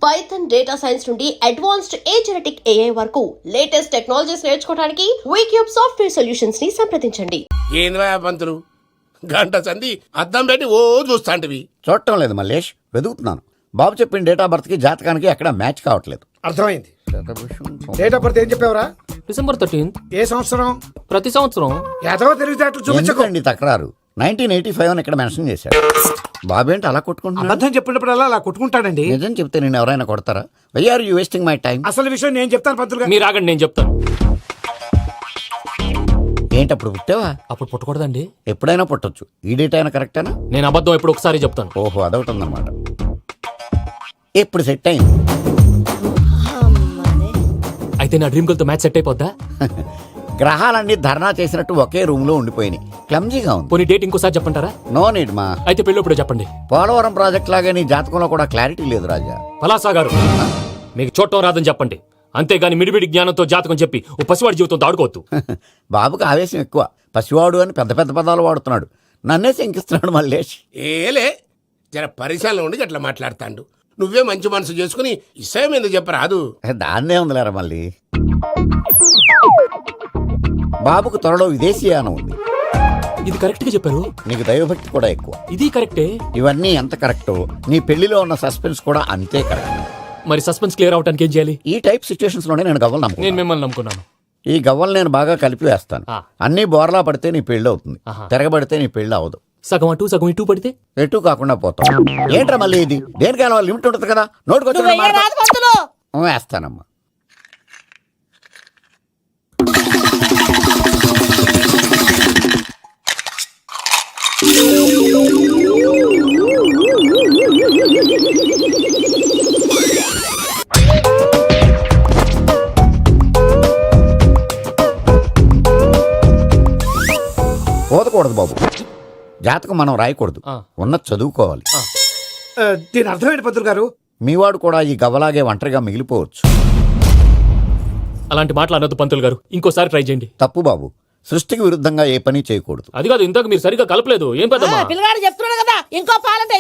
Python data science నుండి advanced genetic AI వరకు latest technologies నేర్చుకోవడానికి వీక్యూబ్ సాఫ్ట్వేర్ సొల్యూషన్స్ ని సంప్రదించండి. ఏంద్రా పంతులు గంట సంధి అద్దం పెట్టి ఓ చూస్తాంటివి. చూడటం లేదు మల్లేష్, వెతుకుతున్నాను. బాబు చెప్పిన డేట్ ఆఫ్ బర్త్ కి జాతకానికి ఎక్కడ మ్యాచ్ కావట్లేదు. అర్థమైంది. డేట్ ఆఫ్ బర్త్ ఏం చెప్పావురా? December 13th. ఏ సంవత్సరం? ప్రతి సంవత్సరం. యాదవ తెలివితేటలు చూపించకండి. ఎందుకండి తక్రారు? 1985 అని ఇక్కడ మెన్షన్ చేశాడు. బాబేంటి అలా కొట్టుకుంటున్నాడు? అబద్ధం చెప్పినప్పుడల్లా అలా కొట్టుకుంటాడండి. నిజం చెప్తే నేను ఎవరైనా కొడతారా? Why are you wasting my time? అసలు విషయం నేను చెప్తాను పంతులు గారు. మీరు ఆగండి, నేను చెప్తాను. ఏంటి అప్పుడు పుట్టావా? అప్పుడు పుట్టకూడదండి. ఎప్పుడైనా పుట్టొచ్చు. ఈ డేట్ అయినా కరెక్టేనా? నేను అబద్ధం ఎప్పుడు ఒకసారి చెప్తాను. ఓహో, అదొకటి ఉందన్నమాట. ఇప్పుడు సెట్ అయింది. అయితే నా డ్రీమ్ గర్ల్ తో మ్యాచ్ సెట్ అయిపోద్దా? గ్రహాలన్నీ ధర్నా చేసినట్టు ఒకే రూమ్ లో ఉండిపోయినాయి. క్లమ్జీగా ఉంది. పోనీ డేట్ ఇంకోసారి చెప్పంటారా? నో నీడ్ మా. అయితే పెళ్ళప్పుడు చెప్పండి. పోలవరం ప్రాజెక్ట్ లాగే నీ జాతకంలో కూడా క్లారిటీ లేదు రాజా. పలాసా గారు, మీకు చూడటం రాదని చెప్పండి. అంతేగాని మిడిమిడి జ్ఞానంతో జాతకం చెప్పి ఓ పసివాడి జీవితంతో ఆడుకోవద్దు. బాబుకి ఆవేశం ఎక్కువ. పసివాడు అని పెద్ద పెద్ద పదాలు వాడుతున్నాడు. నన్నే శంకిస్తున్నాడు మల్లేష్. ఏలే జర పరిశాలలో ఉండి అట్లా మాట్లాడతాండు. నువ్వే మంచి మనసు చేసుకుని ఇష్టం ఎందుకు చెప్పరాదు? దాన్నే ఉందిలేరా మళ్ళీ. బాబుకు త్వరలో విదేశీయానం ఉంది. ఇది కరెక్ట్ గా చెప్పారు. నీకు దైవభక్తి కూడా ఎక్కువ. ఇది కరెక్టే. ఇవన్నీ ఎంత కరెక్టో నీ పెళ్లిలో ఉన్న సస్పెన్స్ కూడా అంతే కరెక్ట్. మరి సస్పెన్స్ క్లియర్ అవడానికి ఏం చేయాలి? ఈ టైప్ సిచ్యువేషన్స్ లోనే నేను గవ్వలు నేను నమ్ముకున్నాను. మిమ్మల్ని నమ్ముకున్నాను. ఈ గవ్వలు నేను బాగా కలిపి వేస్తాను. అన్ని బోర్లా పడితే నీ పెళ్లి అవుతుంది. తిరగబడితే నీ పెళ్లి అవదు. సగం అటు సగం ఇటు పడితే ఎటు కాకుండా పోతాం. ఏంట్రా మళ్ళీ ఇది? దేనికైనా లిమిట్ ఉంటుంది కదా. నోటుకొచ్చి వేస్తానమ్మా. పోదకూడదు బాబు. జాతకం మనం రాయకూడదు, ఉన్నది చదువుకోవాలి. దీని అర్థమైంది పంతులు గారు. మీవాడు కూడా ఈ గవ్వలాగే ఒంటరిగా మిగిలిపోవచ్చు. అలాంటి మాటలు అనొద్దు పంతులు గారు. ఇంకోసారి ట్రై చేయండి. తప్పు బాబు. సృష్టికి విరుద్ధంగా ఏ పని చేయకూడదు. అది కాదు, ఇంతకు మీరు సరిగ్గా కలపలేదు. ఏం పెద్దమ్మా? పిల్లగాడు చెప్తున్నాడు కదా, ఇంకో పాలంటే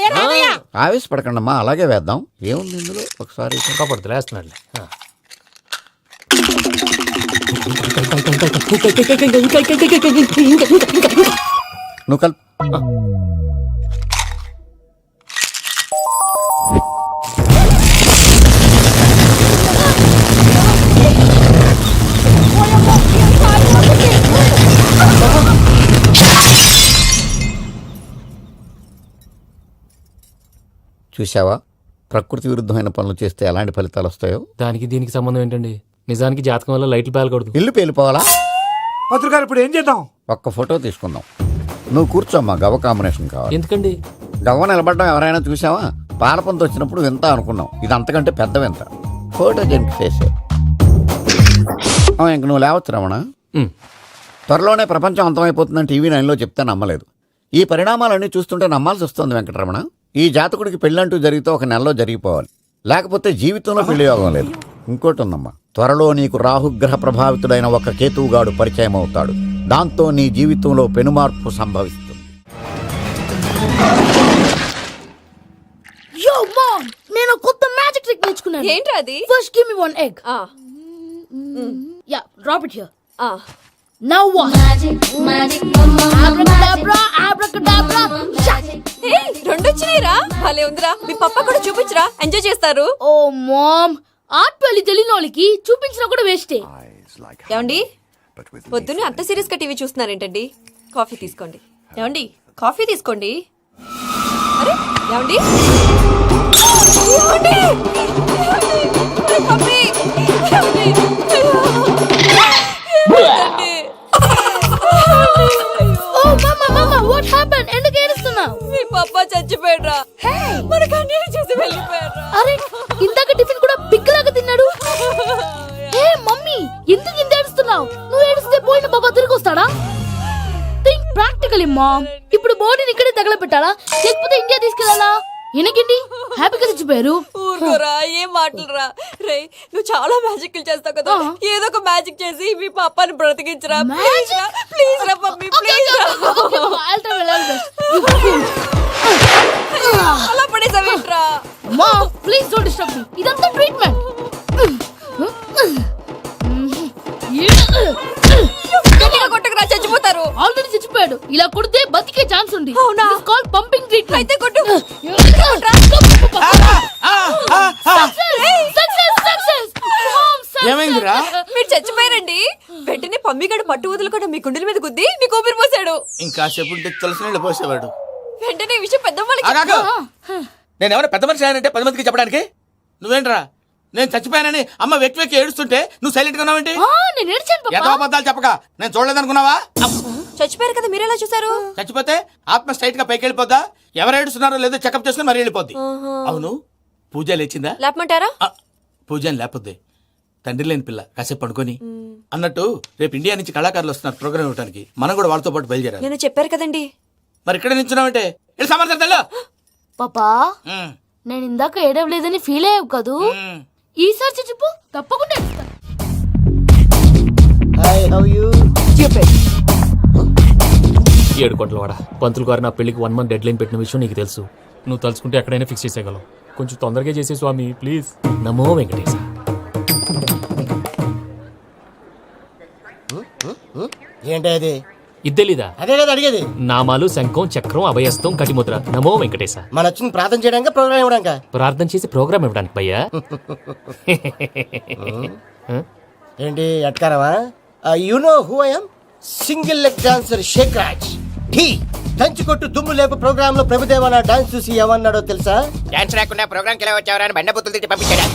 ఆవేశపడకండమ్మా, అలాగే వేద్దాం. ఏముంది ఇందులో? ఒకసారి కాపాడుతు లేస్తున్నాడు. నువ్వు కల్. చూసావా, ప్రకృతి విరుద్ధమైన పనులు చేస్తే ఎలాంటి ఫలితాలు వస్తాయో. దానికి దీనికి సంబంధం ఏంటండి? నిజానికి జాతకం వల్ల లైట్లు పేలకూడదు. ఇల్లు పేలిపోవాలా? పంతులు గారు ఇప్పుడు ఏం చేద్దాం? ఒక్క ఫోటో తీసుకుందాం. నువ్వు కూర్చోమ్మా. గవ్వ కాంబినేషన్ కావాలి. ఎందుకండి? గవ్వ నిలబడడం ఎవరైనా చూసావా? పాలపంత వచ్చినప్పుడు వింత అనుకున్నాం. ఇది అంతకంటే పెద్ద వింత. ఫోటో జెంట్ చేసే. ఇంక నువ్వు లేవచ్చు రమణ. త్వరలోనే ప్రపంచం అంతమైపోతుందని టీవీ 9లో చెప్తే నమ్మలేదు. ఈ పరిణామాలన్నీ చూస్తుంటే నమ్మాల్సి వస్తుంది వెంకటరమణ. ఈ జాతకుడికి పెళ్ళంటూ జరిగితే ఒక నెలలో జరిగిపోవాలి, లేకపోతే జీవితంలో పెళ్లి యోగం లేదు. ఇంకోటి ఉందమ్మా, త్వరలో నీకు రాహుగ్రహ ప్రభావితుడైన ఒక కేతువుగాడు పరిచయం అవుతాడు. దాంతో నీ జీవితంలో పెనుమార్పు సంభవిస్తుంది. యో మామ్, నేను కొత్త మ్యాజిక్ ట్రిక్ నేర్చుకున్నాను. ఏంట్రా అది? First give me one egg. Yeah, drop it here. Now what? Abracadabra, abracadabra. Hey, రెండు వచ్చినాయిరా. భలే ఉందిరా. మీ పప్ప కూడా చూపించరా, ఎంజాయ్ చేస్తారు. ఓ మామ్, ఆర్ట్ పెళ్లి తెలియని వాళ్ళకి చూపించినా కూడా వేస్టే. ఏమండి, పొద్దున్నే అంత సీరియస్ గా టీవీ చూస్తున్నారేంటండి? కాఫీ తీసుకోండి. ఏమండి, కాఫీ తీసుకోండి. అరే ఏమండి, ఏమండి? పప్పి! ఏమండి? ఏమండి? ఓ మమ్మా, మమ్మా, వాట్ హ్యాపెండ్? ఎందుకు ఏడుస్తున్నావు? మీ పప్ప చచ్చిపోయాడ్రా. మనకు అన్యాయం చేసి వెళ్ళిపోయాడ్రా. అరే, ఇందాక టిఫిన్ కూడా పిక్కలాగా తిన్నాడు. హే మమ్మీ, ఎందుకు ఇంత ఏడుస్తున్నావు? నువ్వు ఏడిస్తే పోయిన బాబా తిరిగి వస్తాడా? Think practically mom. ఇప్పుడు బాడీని ఇక్కడే తగలబెట్టాలా, లేకపోతే ఇండియా తీసుకెళ్లాలా? ఎనకండి హ్యాపీగా చచ్చిపోయారు. ఊరుకోరా, ఏం మాటలురా. రే, నువ్వు చాలా మ్యాజిక్ చేస్తావు కదా, ఏదో ఒక మ్యాజిక్ చేసి మీ పాపాని బ్రతికించరా. ప్లీజ్ రా మమ్మీ, ప్లీజ్ రా. I'll try my best. అలా పడేసావేంట్రా? మా ప్లీజ్ డోంట్ డిస్టర్బ్ మీ. ఇదంతా ట్రీట్మెంట్. గట్టిగా కొట్టకురా, చచ్చిపోతారు. ఆల్రెడీ చచ్చిపోయాడు. ఇలా కొడితే బతికే ఛాన్స్ ఉంది. అవునా? Call pumping treatment. అయితే కొట్టు. ఏమైందిరా? మీరు చచ్చిపోయారండి. వెంటనే పమ్మిగాడు పట్టు వదులుకుండా మీ గుండెల మీద గుద్ది మీకు ఊపిరి పోసాడు. ఇంకా చెప్పుంటే తులసి నీళ్ళు పోసేవాడు. వెంటనే ఈ విషయం పెద్దవాళ్ళకి ఆగాగు. చెప్పు. నేను ఎవరైనా పెద్ద మనిషి అంటే 10 మందికి చెప్పడానికి? నువ్వేంట్రా నేను చచ్చిపోయానని అమ్మ వెక్కి వెక్కి ఏడుస్తుంటే నువ్వు సైలెంట్ గా ఉన్నావేంటి? నేను ఏడ్చాను ఎంతో పాపా. అబద్ధాలు చెప్పక నేను చూడలేదనుకున్నావా? చచ్చిపోయారు కదా, మీరెలా చూసారు? చచ్చిపోతే ఆత్మ స్ట్రైట్ గా పైకి వెళ్ళిపోద్దా? ఎవరు ఏడుస్తున్నారో లేదో చెకప్ చేసుకుని మరీ వెళ్ళిపోద్ది. అవును, పూజ లేచిందా? లేపమంటారా? పూజ అని లేకపోద్ది. తండ్రి లేని పిల్ల కాసేపు పడుకొని అన్నట్టు రేపు ఇండియా నుంచి కళాకారులు వస్తున్నారు ప్రోగ్రామ్ ఇవ్వడానికి. మనం కూడా వాళ్ళతో పాటు బయలుదేరాలి. నేను చెప్పారు కదండి. మరి ఇక్కడ నించున్నావంటే సమర్థత పాపా నేను ఇందాక ఏడవలేదని ఫీల్ అయ్యావు కదూ. ఈసారి చచ్చిపో, తప్పకుండా ఏడుస్తా. ఏడు కోట్ల వాడ పంతులు గారు నా పెళ్లికి 1 month డెడ్ లైన్ పెట్టిన విషయం నీకు తెలుసు. నువ్వు తలుచుకుంటే ఎక్కడైనా ఫిక్స్ చేసేయగలవు. కొంచెం తొందరగా చేసే స్వామి ప్లీజ్. నమో వెంకటేశ. ఏంటది? ఇద్దెలీదా? అదే కదా అడిగేది. నామాలు శంఖం చక్రం అభయస్తం కటిముద్ర. నమో వెంకటేశ. మన వచ్చింది ప్రార్థన చేయడానికి, ప్రోగ్రామ్ ఇవ్వడానికి. ప్రార్థన చేసి ప్రోగ్రామ్ ఇవ్వడానికి భయ్యా. ఏంటి ఎట్కారమా? You know who I am? Single leg dancer Sheikh Raj. Dhee దంచి కొట్టు దుమ్ము లేపు ప్రోగ్రామ్ లో ప్రభుదేవ నా డాన్స్ చూసి ఏమన్నాడో తెలుసా? డాన్స్ రాకుండా ప్రోగ్రామ్ కి ఎలా వచ్చావరా అని బండ బుద్ధులు తిట్టి పంపించాడా?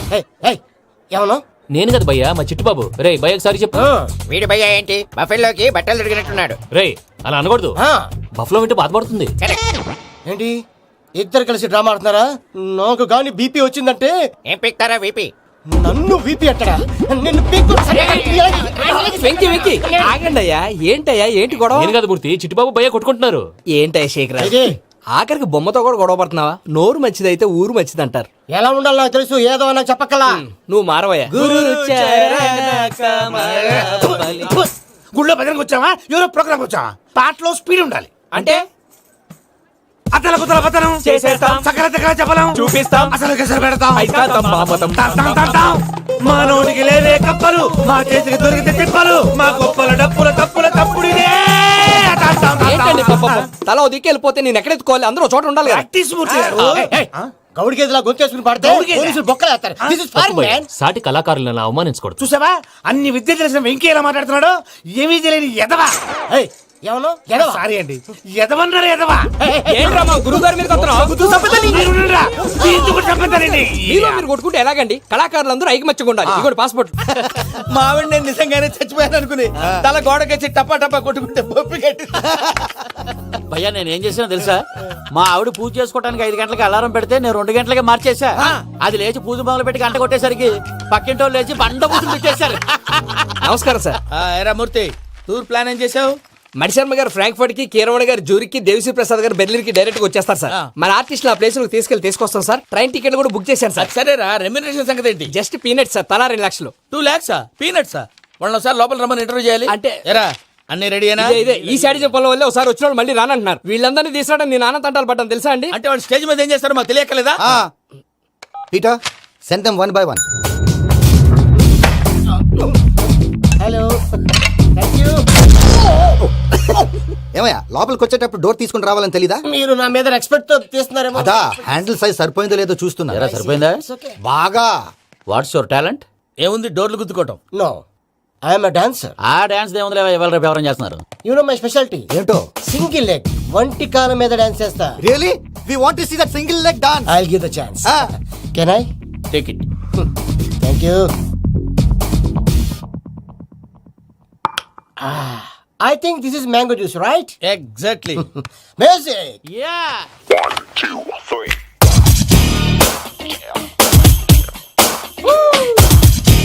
ఏమన్నా? నేను కదా భయ్యా, మా చిట్టుబాబు. రే భయ్య ఒకసారి చెప్పు. వీడి భయ్య ఏంటి బఫెల్లోకి బట్టలు తిరిగినట్టున్నాడు. రే అలా అనకూడదు. బఫ్లో వింటే బాధపడుతుంది. ఏంటి ఇద్దరు కలిసి డ్రామా ఆడుతున్నారా? నాకు గాని బీపీ వచ్చిందంటే ఏం పిక్తారా వీపీ? నన్ను బీపీ అట్టడా? నిన్ను వెంకి వెంకి ఆగండి అయ్యా. ఏంటయ్యా ఏంటి గొడవ? నేను కదా మూర్తి, చిట్టుబాబు భయ్య కొట్టుకుంటున్నారు. ఏంటయ్యా శేఖర్, ఆఖరికి బొమ్మతో కూడా గొడవ పడుతున్నావా? నోరు మంచిదైతే ఊరు మంచిది అంటారు. ఎలా ఉండాలో నాకు తెలుసు, ఏదో నాకు చెప్పక్కలా. నువ్వు మారవయ్యా. గుళ్ళో భజనకు వచ్చావా? ఎవరో ప్రోగ్రామ్ వచ్చావా? పాటలో స్పీడ్ ఉండాలి. అంటే అతల కుతల పతనం చేసేస్తాం, సకల దగ్గర చెప్పలేం, చూపిస్తాం, అసలు గసలు పెడతాం, ఐకాంతం, మామతం. తంతాం, తంతాం. మా నోటికి లేదే కప్పలు, మా చేతికి దొరికితే తిప్పలు, మా గొప్పల డప్పుల తప్పుల తప్పుడిదే. తంతాం, తంతాం. ఏంటండి పాపం? తల ఓ దిక్కు వెళ్ళిపోతే నేను ఎక్కడెత్తుకోవాలి? అందరూ ఒక చోట ఉండాలి కదా. ప్రాక్టీస్ మూర్తి గారు. గౌడి గేదెలా గొంతేసుకుని పడితే పోలీసులు బొక్కలు వేస్తారు. This is foreign, man. సాటి కళాకారులను అవమానించకూడదు. చూసావా అన్ని విద్య తెలిసిన వెంకీ ఎలా మాట్లాడుతున్నాడు? ఏమీ తెలియని ఎదవా. ఏమన్నా సారీ అండి, ఎదవన్నారు ఎదవా. ఏంట్రా మా గురువు గారి మీద మీరు ఉండండిరా. దీంతో కూడా చంపుతారండి. మీలో మీరు కొట్టుకుంటే ఎలాగండి? కళాకారులందరూ ఐకమత్యంగా ఉండాలి. ఇదిగోటి పాస్పోర్ట్. మా ఆవిడ నేను నిజంగానే చచ్చిపోయాను అనుకుని తల గోడకొచ్చి టపా టపా కొట్టుకుంటే బొప్పి కట్టి. భయ్యా నేను ఏం చేసినా తెలుసా? మా ఆవిడ పూజ చేసుకోవడానికి 5 గంటలకి అలారం పెడితే నేను 2 గంటలకి మార్చేసా. అది లేచి పూజ మొదలు పెట్టి గంట కొట్టేసరికి పక్కింటి వాళ్ళు లేచి బండ పూజలు పెట్టేశారు. నమస్కారం సార్. ఎరా మూర్తి, టూర్ ప్లాన్ ఏం చేసావు? మణిశర్మ గారు ఫ్రాంక్ఫర్ట్ కి, కీరవాణి గారు జూరికి, దేవిశ్రీ ప్రసాద్ గారు బెర్లిన్ కి డైరెక్ట్ గా వచ్చేస్తారు సార్. మన ఆర్టిస్ట్ ఆ ప్లేస్ తీసుకొస్తాం సార్. ట్రైన్ టికెట్ కూడా బుక్ చేశాను సార్. సరేరా, రెమ్యూనరేషన్ సంగతి ఏంటి? జస్ట్ పీనట్ సార్, తలా 2 లక్షలు. 2 lakhs పీనట్సా? వాళ్ళని ఒకసారి లోపల రమ్మని ఇంటర్వ్యూ చేయాలి. అంటే ఎరా అన్ని రెడీ అయినా? ఇదే ఈ శాడిజం పొలం వల్లే ఒకసారి వచ్చిన మళ్ళీ రానంటున్నారు. వీళ్ళందరినీ తీసుకురావడం నేను ఆనంద తంటాలు పడ్డాను తెలుసా అండి. అంటే వాళ్ళు స్టేజ్ మీద ఏం చేస్తారో మాకు తెలియకలేదా? Peter send them 1 by 1. Hello thank you. ఏమయ్యా లోపలికి వచ్చేటప్పుడు డోర్ తీసుకుని రావాలని తెలీదా? మీరు నా మీద ఎక్స్పెక్ట్ తో తీస్తున్నారేమో. అదా హ్యాండిల్ సైజ్ సరిపోయిందో లేదో చూస్తున్నా. సరిపోయిందా? బాగా. What's your talent? ఏముంది డోర్లు గుద్దుకోవటం. No I am a dancer. ఆ డాన్స్ దేవుందిలే, ఇవాళ రేపు ఎవరైనా చేస్తున్నారు. యు నో మై స్పెషాలిటీ ఏంటో? సింగిల్ లెగ్, వంటి కాలం మీద డాన్స్ చేస్తా. Really we want to see that single leg dance. I will give the chance. Can I take it. Thank you. I think this is mango juice, right? Exactly. Music. Yeah. 1, 2, 3.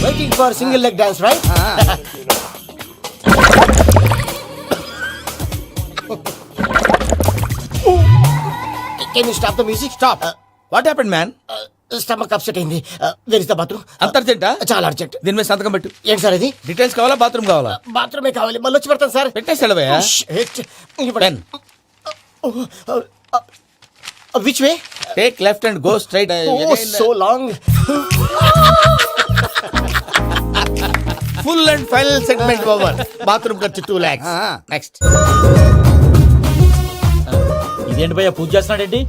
Waiting for single leg dance, right? Can you stop the music? Stop. What happened, man? Stomach upset అయింది. Where is the bathroom? అంత అర్జెంటా? చాలా urgent. దీని మీద సంతకం పెట్టు. ఏంటి sir ఇది? Details కావాలా, బాత్రూమ్ కావాలా? బాత్రూమే కావాలి, మళ్ళీ వచ్చి పెడతాను సార్. పెట్టేసాడవయ్యా. Which way? Take left and go straight. Oh so long. Full and final segment over. Bathroom ఖర్చు 2 lakhs. నెక్స్ట్. ఇదేంటి భయ్యా పూజ చేస్తున్నాడేంటి?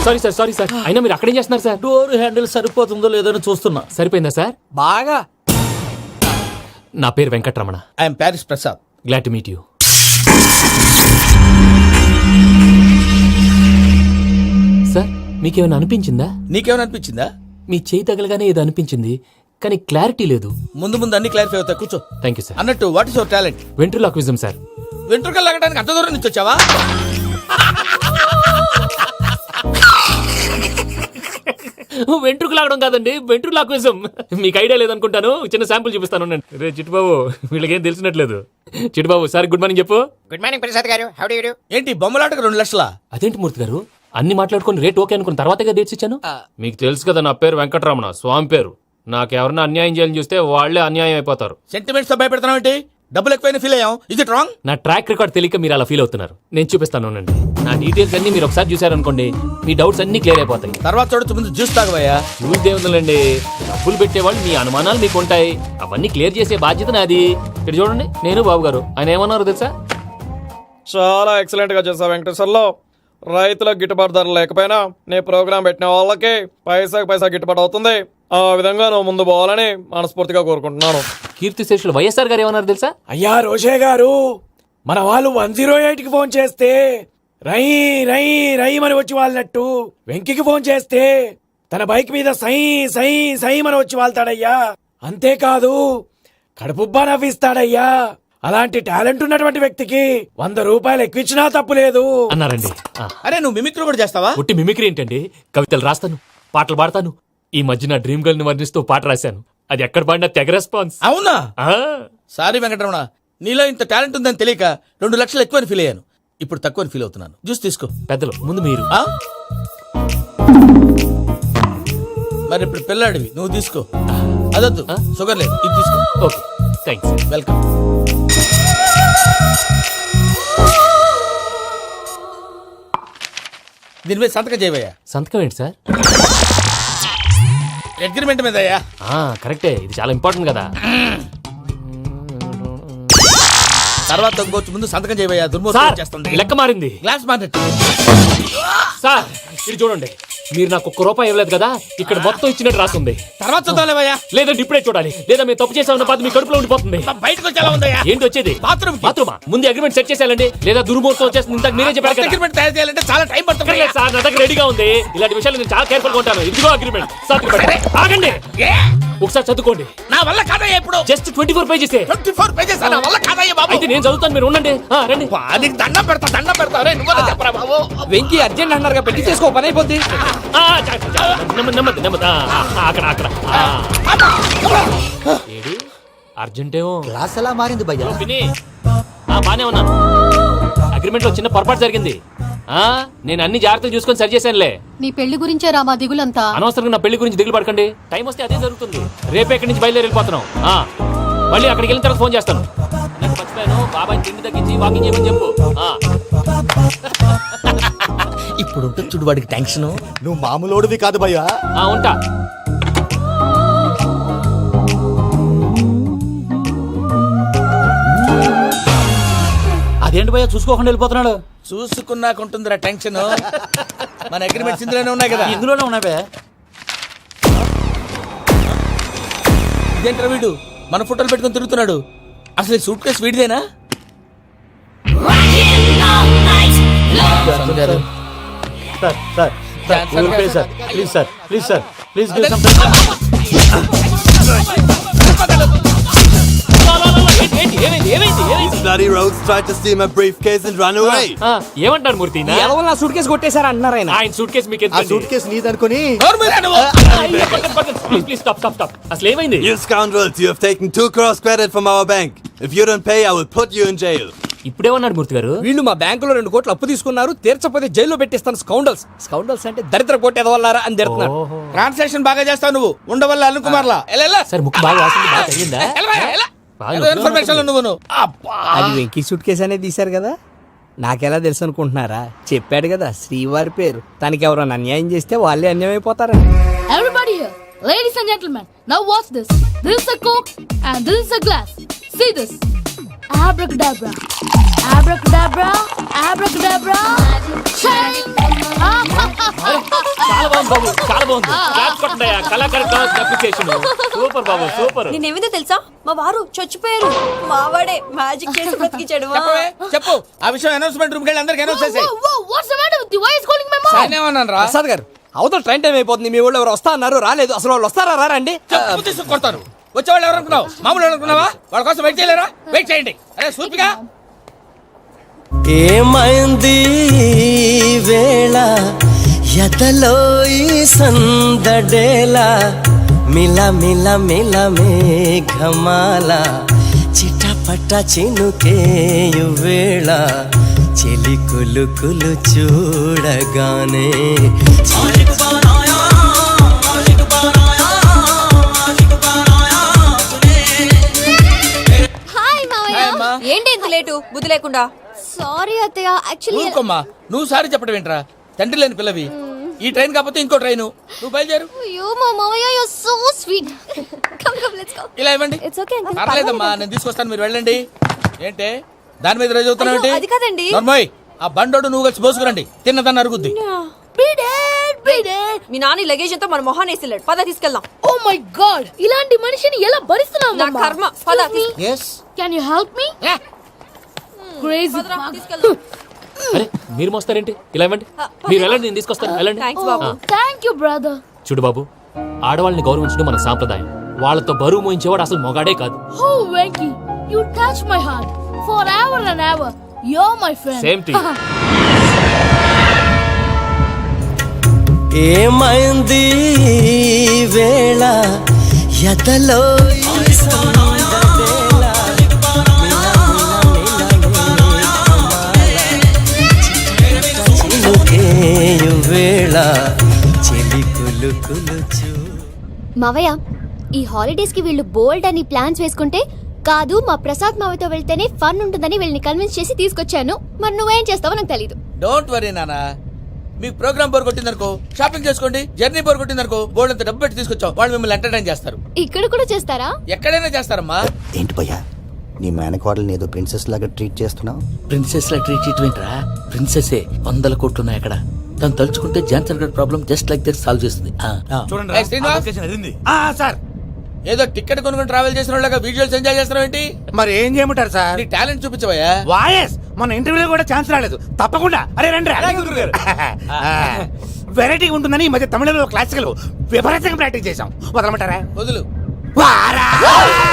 సారీ సార్ అయినా మీరు అక్కడేం చేస్తున్నారు సార్? డోర్ హ్యాండిల్ సరిపోతుందో లేదో అని చూస్తున్నా. సరిపోయిందా సార్? బాగా. నా పేరు Venkataramana. I'm Paris Prasad. Glad to meet you. Sir మీకేమైనా అనిపించిందా? నీకేమైనా అనిపించిందా? మీ చేయి తగలగానే ఏదో అనిపించింది కానీ క్లారిటీ లేదు. ముందు ముందు అన్ని క్లారిఫై అవుతాయి, కూర్చో. Thank you sir. అన్నట్టు what is your talent? Ventriloquism sir. వెంట్రుకలు లాగడానికి అంత దూరం నుంచి వచ్చావా? వెంట్రుకు లాగడం కాదండి, వెంట్రులాక్విజం. మీకు ఐడియా లేదనుకుంటాను, చిన్న శాంపుల్ చూపిస్తాను. రే చిట్టుబాబు, వీళ్ళకేం తెలిసినట్లేదు. చిట్టుబాబు సార్ గుడ్ మార్నింగ్ చెప్పు. గుడ్ మార్నింగ్ ప్రసాద్ గారు. How do you do? ఏంటి బొమ్మలాటకు 2 లక్షలా? అదేంటి మూర్తి గారు, అన్ని మాట్లాడుకుని రేట్ ఓకే అనుకున్న తర్వాతగా డేట్స్ ఇచ్చాను. మీకు తెలుసు కదా నా పేరు వెంకటరమణ, స్వామి పేరు. నాకెవరన్నా అన్యాయం చేయాలని చూస్తే వాళ్లే అన్యాయం అయిపోతారు. సెంటిమెంట్స్ తో భయపెడతావు ఏంటి? డబ్బులు ఎక్కువైనా ఫీల్ అయ్యాం. Is it wrong? నా ట్రాక్ రికార్డ్ తెలియక మీరు అలా ఫీల్ అవుతున్నారు. నేను చూపిస్తాను ఉండండి. నా డీటెయిల్స్ అన్ని మీరు ఒకసారి చూసారనుకోండి, మీ డౌట్స్ అన్ని క్లియర్ అయిపోతాయి. తర్వాత చూడొచ్చు, ముందు జ్యూస్ తాగవయ్యా. చూసి దేవుందండి, డబ్బులు పెట్టేవాళ్ళు మీ అనుమానాలు మీకు ఉంటాయి, అవన్నీ క్లియర్ చేసే బాధ్యత నాది. ఇక్కడ చూడండి, నేను బాబు గారు. ఆయన ఏమన్నారు తెలుసా? చాలా ఎక్సలెంట్ గా చేశావు వెంకటేశ్వర్లో. రైతులకు గిట్టుబాటు ధర లేకపోయినా నీ ప్రోగ్రాం పెట్టిన వాళ్ళకి పైసాకి పైసా గిట్టుబాటు అవుతుంది. ఆ విధంగా నువ్వు ముందు పోవాలని మనస్ఫూర్తిగా కోరుకుంటున్నాను. కీర్తి శేషులు వైఎస్ఆర్ గారు ఏమన్నారు తెలుసా? అయ్యా రోషే గారు, మన వాళ్ళు 108కి ఫోన్ చేస్తే రై రై రై అని వచ్చి వాళ్ళనట్టు, వెంకికి ఫోన్ చేస్తే తన బైక్ మీద సై సై సై అని వచ్చి వాళ్తాడయ్యా. అంతేకాదు కడుపుబ్బా నవ్విస్తాడయ్యా. అలాంటి టాలెంట్ ఉన్నటువంటి వ్యక్తికి 100 రూపాయలు ఎక్కువచ్చినా తప్పు లేదు అన్నారండి. అరే నువ్వు మిమిక్రీ కూడా చేస్తావా? ఒట్టి మిమిక్రీ ఏంటండి, కవితలు రాస్తాను, పాటలు పాడతాను. ఈ మధ్య నా డ్రీమ్ గర్ల్ ని వర్ణిస్తూ పాట రాశాను, అది ఎక్కడ పాడినా తెగ రెస్పాన్స్. అవునా? సారీ వెంకటరమణ, నీలో ఇంత టాలెంట్ ఉందని తెలియక 2 లక్షలు ఎక్కువని ఫీల్ అయ్యాను. ఇప్పుడు తక్కువని ఫీల్ అవుతున్నాను. జ్యూస్ తీసుకో. పెద్దలు ముందు మీరు. మరి ఇప్పుడు పిల్లాడివి, నువ్వు తీసుకో. అదొద్దు, షుగర్ లేదు, ఇది తీసుకో. Okay thanks. వెల్కమ్. దీని మీద సంతకం చేయవయ్యా. సంతకం ఏంటి సార్? అగ్రిమెంట్ మీద అయ్యా. కరెక్టే, ఇది చాలా ఇంపార్టెంట్ కదా. తర్వాత ఇంకొచ్చి ముందు సంతకం చేయవయ్యా. దుర్మోహం చేస్తుంది. లెక్క మారింది. గ్లాస్ మారినట్టు. సార్ ఇది చూడండి, మీరు నాకు ₹1 ఇవ్వలేదు కదా, ఇక్కడ మొత్తం ఇచ్చినట్టు రాస్తుంది. తర్వాత చూద్దాంలేవయ్యా. లేదంటే ఇప్పుడే చూడాలి, లేదా మేము తప్పు చేసామన్న బాధ మీ కడుపులో ఉండిపోతుంది. బయటకు వచ్చేలా ఉందయ్యా. ఏంటి వచ్చేది? బాత్రూమా? ముందు అగ్రిమెంట్ సెట్ చేసేయాలండి, లేదా దుర్మూర్తం వచ్చేస్తుంది. ఇంతకు మీరే చెప్పారు కదా. అగ్రిమెంట్ తయారు చేయాలంటే చాలా టైం పడుతుంది సార్. నా దగ్గర రెడీగా ఉంది. ఇలాంటి విషయాలు నేను చాలా కేర్ఫుల్ గా ఉంటాను. ఇదిగో అగ్రిమెంట్. ఆగండి, ఒకసారి చదువుకోండి. నా వల్ల కాదయ్యా. ఇప్పుడు జస్ట్ 24 పేజెస్. 24 పేజెస్ నా వల్ల కాదయ్యా బాబు. అయితే నేను చదువుతాను, మీరు ఉండండి. రండి. నీకు దండం పెడతా. రే నువ్వు చెప్పరా బాబు. వెంకీ అర్జెంట్ అన్నారుగా, పెట్టి చేసుకో, పని అయిపోద్ది. నెమ్మది అక్కడ ఏడి అర్జెంటేమో. క్లాస్ ఎలా మారింది భయ్యా? బానే ఉన్నాను. అగ్రిమెంట్ లో చిన్న పొరపాటు జరిగింది. నేను అన్ని జాగ్రత్తలు చూసుకొని సరి చేశానులే. నీ పెళ్లి గురించే రామా దిగులంతా. అనవసరంగా నా పెళ్లి గురించి దిగులు పడకండి. టైం వస్తే అదే జరుగుతుంది. రేపే ఇక్కడి నుంచి బయలుదేరి వెళ్ళిపోతున్నాం. మళ్ళీ అక్కడికి వెళ్ళిన తర్వాత ఫోన్ చేస్తాను. నాకు మర్చిపోయాను, బాబాయ్ తిండి తగ్గించి వాకింగ్ చేయమని చెప్పు. ఇప్పుడు ఉంటుంది చూడు వాడికి టెన్షన్. నువ్వు మామూలోడివి కాదు భయ్యా. ఉంటా. అదేంటి భయ్యా చూసుకోకుండా వెళ్ళిపోతున్నాడు? చూసుకున్నాక ఉంటుందిరా టెన్షన్. మన అగ్రిమెంట్స్ ఇందులోనే ఉన్నాయి కదా. ఇందులోనే ఉన్నాయి భయ్యా. ఇదేంట్రా వీడు మన ఫోటోలు పెట్టుకొని తిరుగుతున్నాడు? అసలు ఈ సూట్ కేసు వీడిదేనా? ప్లీజ్ ఏమంటారు మూర్తి? నా సూట్ కేసు కొట్టేశారు అంటున్నారు ఆయన. ఆయన సూట్ కేసు మీకు ఆ సూట్ కేసు నీదనుకుని. Please stop. అసలు ఏమైంది? You scoundrels, you have taken 2 crores credit from our bank. If you don't pay, I will put you in jail. ఇప్పుడేమన్నాడు మూర్తి గారు? వీళ్ళు మా బ్యాంకులో 2 కోట్లు అప్పు తీసుకున్నారు, తీర్చపోతే జైల్లో పెట్టిస్తాను. స్కౌండల్స్ అంటే దరిద్ర కోట్ ఎదవల్లారా అని తిడుతున్నారు. ట్రాన్సాక్షన్ బాగా చేస్తావు నువ్వు. ఉండవల్ల అల్లు కుమార్లా. సార్ ముక్కు బాగా వాసింది, బాగా తగ్గిందా? ఇన్ఫర్మేషన్ నువ్వు. అది వెంకీ సూట్ కేసు అనేది తీశారు కదా. నాకెలా తెలుసు అనుకుంటున్నారా? చెప్పాడు కదా శ్రీవారి పేరు. తనకి ఎవరైనా అన్యాయం చేస్తే వాళ్ళే అన్యాయం అయిపోతారని. Everybody here, ladies and gentlemen, now watch this. This is a Coke and this is a glass. See this. Abracadabra. Abracadabra. Abracadabra. Shine. చాలా బాగుంది బాబు, చాలా బాగుంది. క్లాప్స్ కొట్టండి, కళాకారు అప్రిసియేషన్. సూపర్ బాబు, సూపర్. నేనేమిందో తెలుసా, మా వారు చచ్చిపోయారు. మావాడే మ్యాజిక్ చేసి బ్రతికించాడు. చెప్పవే, చెప్పు ఆ విషయం అనౌన్స్మెంట్ రూమ్ కి వెళ్ళి అందరికి అనౌన్స్ చేసేయ్. Whoa, what's the matter with you? Why is calling my mom? నేనేమన్నాను రా? ప్రసాద్ గారు, అవతల ట్రైన్ టైం అయిపోతుంది. మీ వాళ్ళు ఎవరు వస్తా అన్నారు, రాలేదు. అసలు వాళ్ళు వస్తారా రారండి? చెప్పు తీసుకు కొడతాను. వచ్చేవాళ్ళు ఎవరు అనుకున్నావు? మామూలు అనుకున్నావా? వాళ్ళ కోసం వెయిట్ చేయలేరా? వెయిట్ చేయండి. అరే సూపిగా ఏమైంది వేళ ఎదలో ఈ సందడేలా మిల మిల మిల మేఘమాల చిటపట చినుకేయు వేళ చెలి కులు కులు చూడగానే హాయ్ మావయ్య. ఏంటి ఇంత లేటు? బుద్ధి లేకుండా. Sorry అత్తయ్య, actually ఊరుకోమ్మా. నువ్వు సారీ చెప్పడం ఏంట్రా? తండ్రి లేని పిల్లవి. ఈ ట్రైన్ కాకపోతే ఇంకో ట్రైన్. నువ్వు బయలుదేరు. అయ్యో మా మావయ్య, you're so sweet. Come, let's go. ఇలా ఇవ్వండి. It's okay, uncle. పర్లేదమ్మా, నేను తీసుకొస్తాను, మీరు వెళ్ళండి. ఏంటే దాని మీద రోజు అవుతున్నావు? అయ్యో, అది కాదండి. నర్మోయ్, ఆ బండోడు నువ్వు కలిసి పోసుకురండి. తిన్నదాన్ని అరుగుద్ది. Beat it. Me Nani luggage అంతా మన మొహాన్ని వేసిల్లాడు. పద తీసుకెళ్దాం. Oh my God! ఇలాంటి మనిషిని ఎలా భరిస్తున్నావు? నా కర్మ. పద Can you help me? Crazy. తీసుకెళ్దాం. అరే మీరు మోస్తారేంటి? ఇలా ఇవ్వండి, మీరు వెళ్ళండి, నేను తీసుకొస్తాను. వెళ్ళండి. Thanks Babu. Thank you, brother. చూడు బాబు, ఆడవాళ్ళని గౌరవించడం మన సాంప్రదాయం. వాళ్ళతో బరువు మోయించేవాడు అసలు మొగాడే కాదు. Oh, Venky, you touch my heart forever and ever. You're my friend. Same to you. ఏమైంది వేళ ఎదలో ఈ సందడేల చినుకేయు వేళ చెలి కులు కులు చూ. మావయ్య, ఈ హాలిడేస్ కి వీళ్ళు బోల్డ్ అని ప్లాన్స్ వేసుకుంటే కాదు మా ప్రసాద్ మావయ్యతో వెళ్తేనే ఫన్ ఉంటుందని వీళ్ళని కన్విన్స్ చేసి తీసుకొచ్చాను. మరి నువ్వేం చేస్తావో నాకు తెలీదు. డోంట్ వరీ నానా. మీకు ప్రోగ్రామ్ బోర్ కొట్టిందనుకో షాపింగ్ చేసుకోండి. జర్నీ బోర్ కొట్టిందనుకో బోర్డు అంత డబ్బు పెట్టి తీసుకొచ్చాం. వాళ్ళు మిమ్మల్ని ఎంటర్టైన్ చేస్తారు. ఇక్కడ కూడా చేస్తారా? ఎక్కడైనా చేస్తారమ్మా. ఏంటి భయ్యా, నీ మేనకోడల్ని ఏదో ప్రిన్సెస్ లాగా ట్రీట్ చేస్తున్నావు? ప్రిన్సెస్ లా ట్రీట్ చేయటమేంట్రా? ప్రిన్సెసే 100 కోట్లు ఉన్నాయి అక్కడ. తను తలుచుకుంటే జాన్సన్ గడ్ problem just like that solve చేస్తుంది. ఏయ్, శ్రీనివాస్. సార్, ఏదో టికెట్ కొనుక్కొని ట్రావెల్ చేసిన వాళ్ళగా విజువల్స్ ఎంజాయ్ చేస్తున్నావు ఏంటి? మరి ఏం చేయమంటారు సార్? నీ టాలెంట్ చూపించవయ్యా. వాయస్ మన ఇంటర్వ్యూలో కూడా ఛాన్స్ రాలేదు. తప్పకుండా అరే రండి వెరైటీ ఉంటుందని ఈ మధ్య తమిళంలో క్లాసికల్ విపరీతంగా ప్రాక్టీస్ చేసాం. వదలమంటారా? వదులు. వారాయని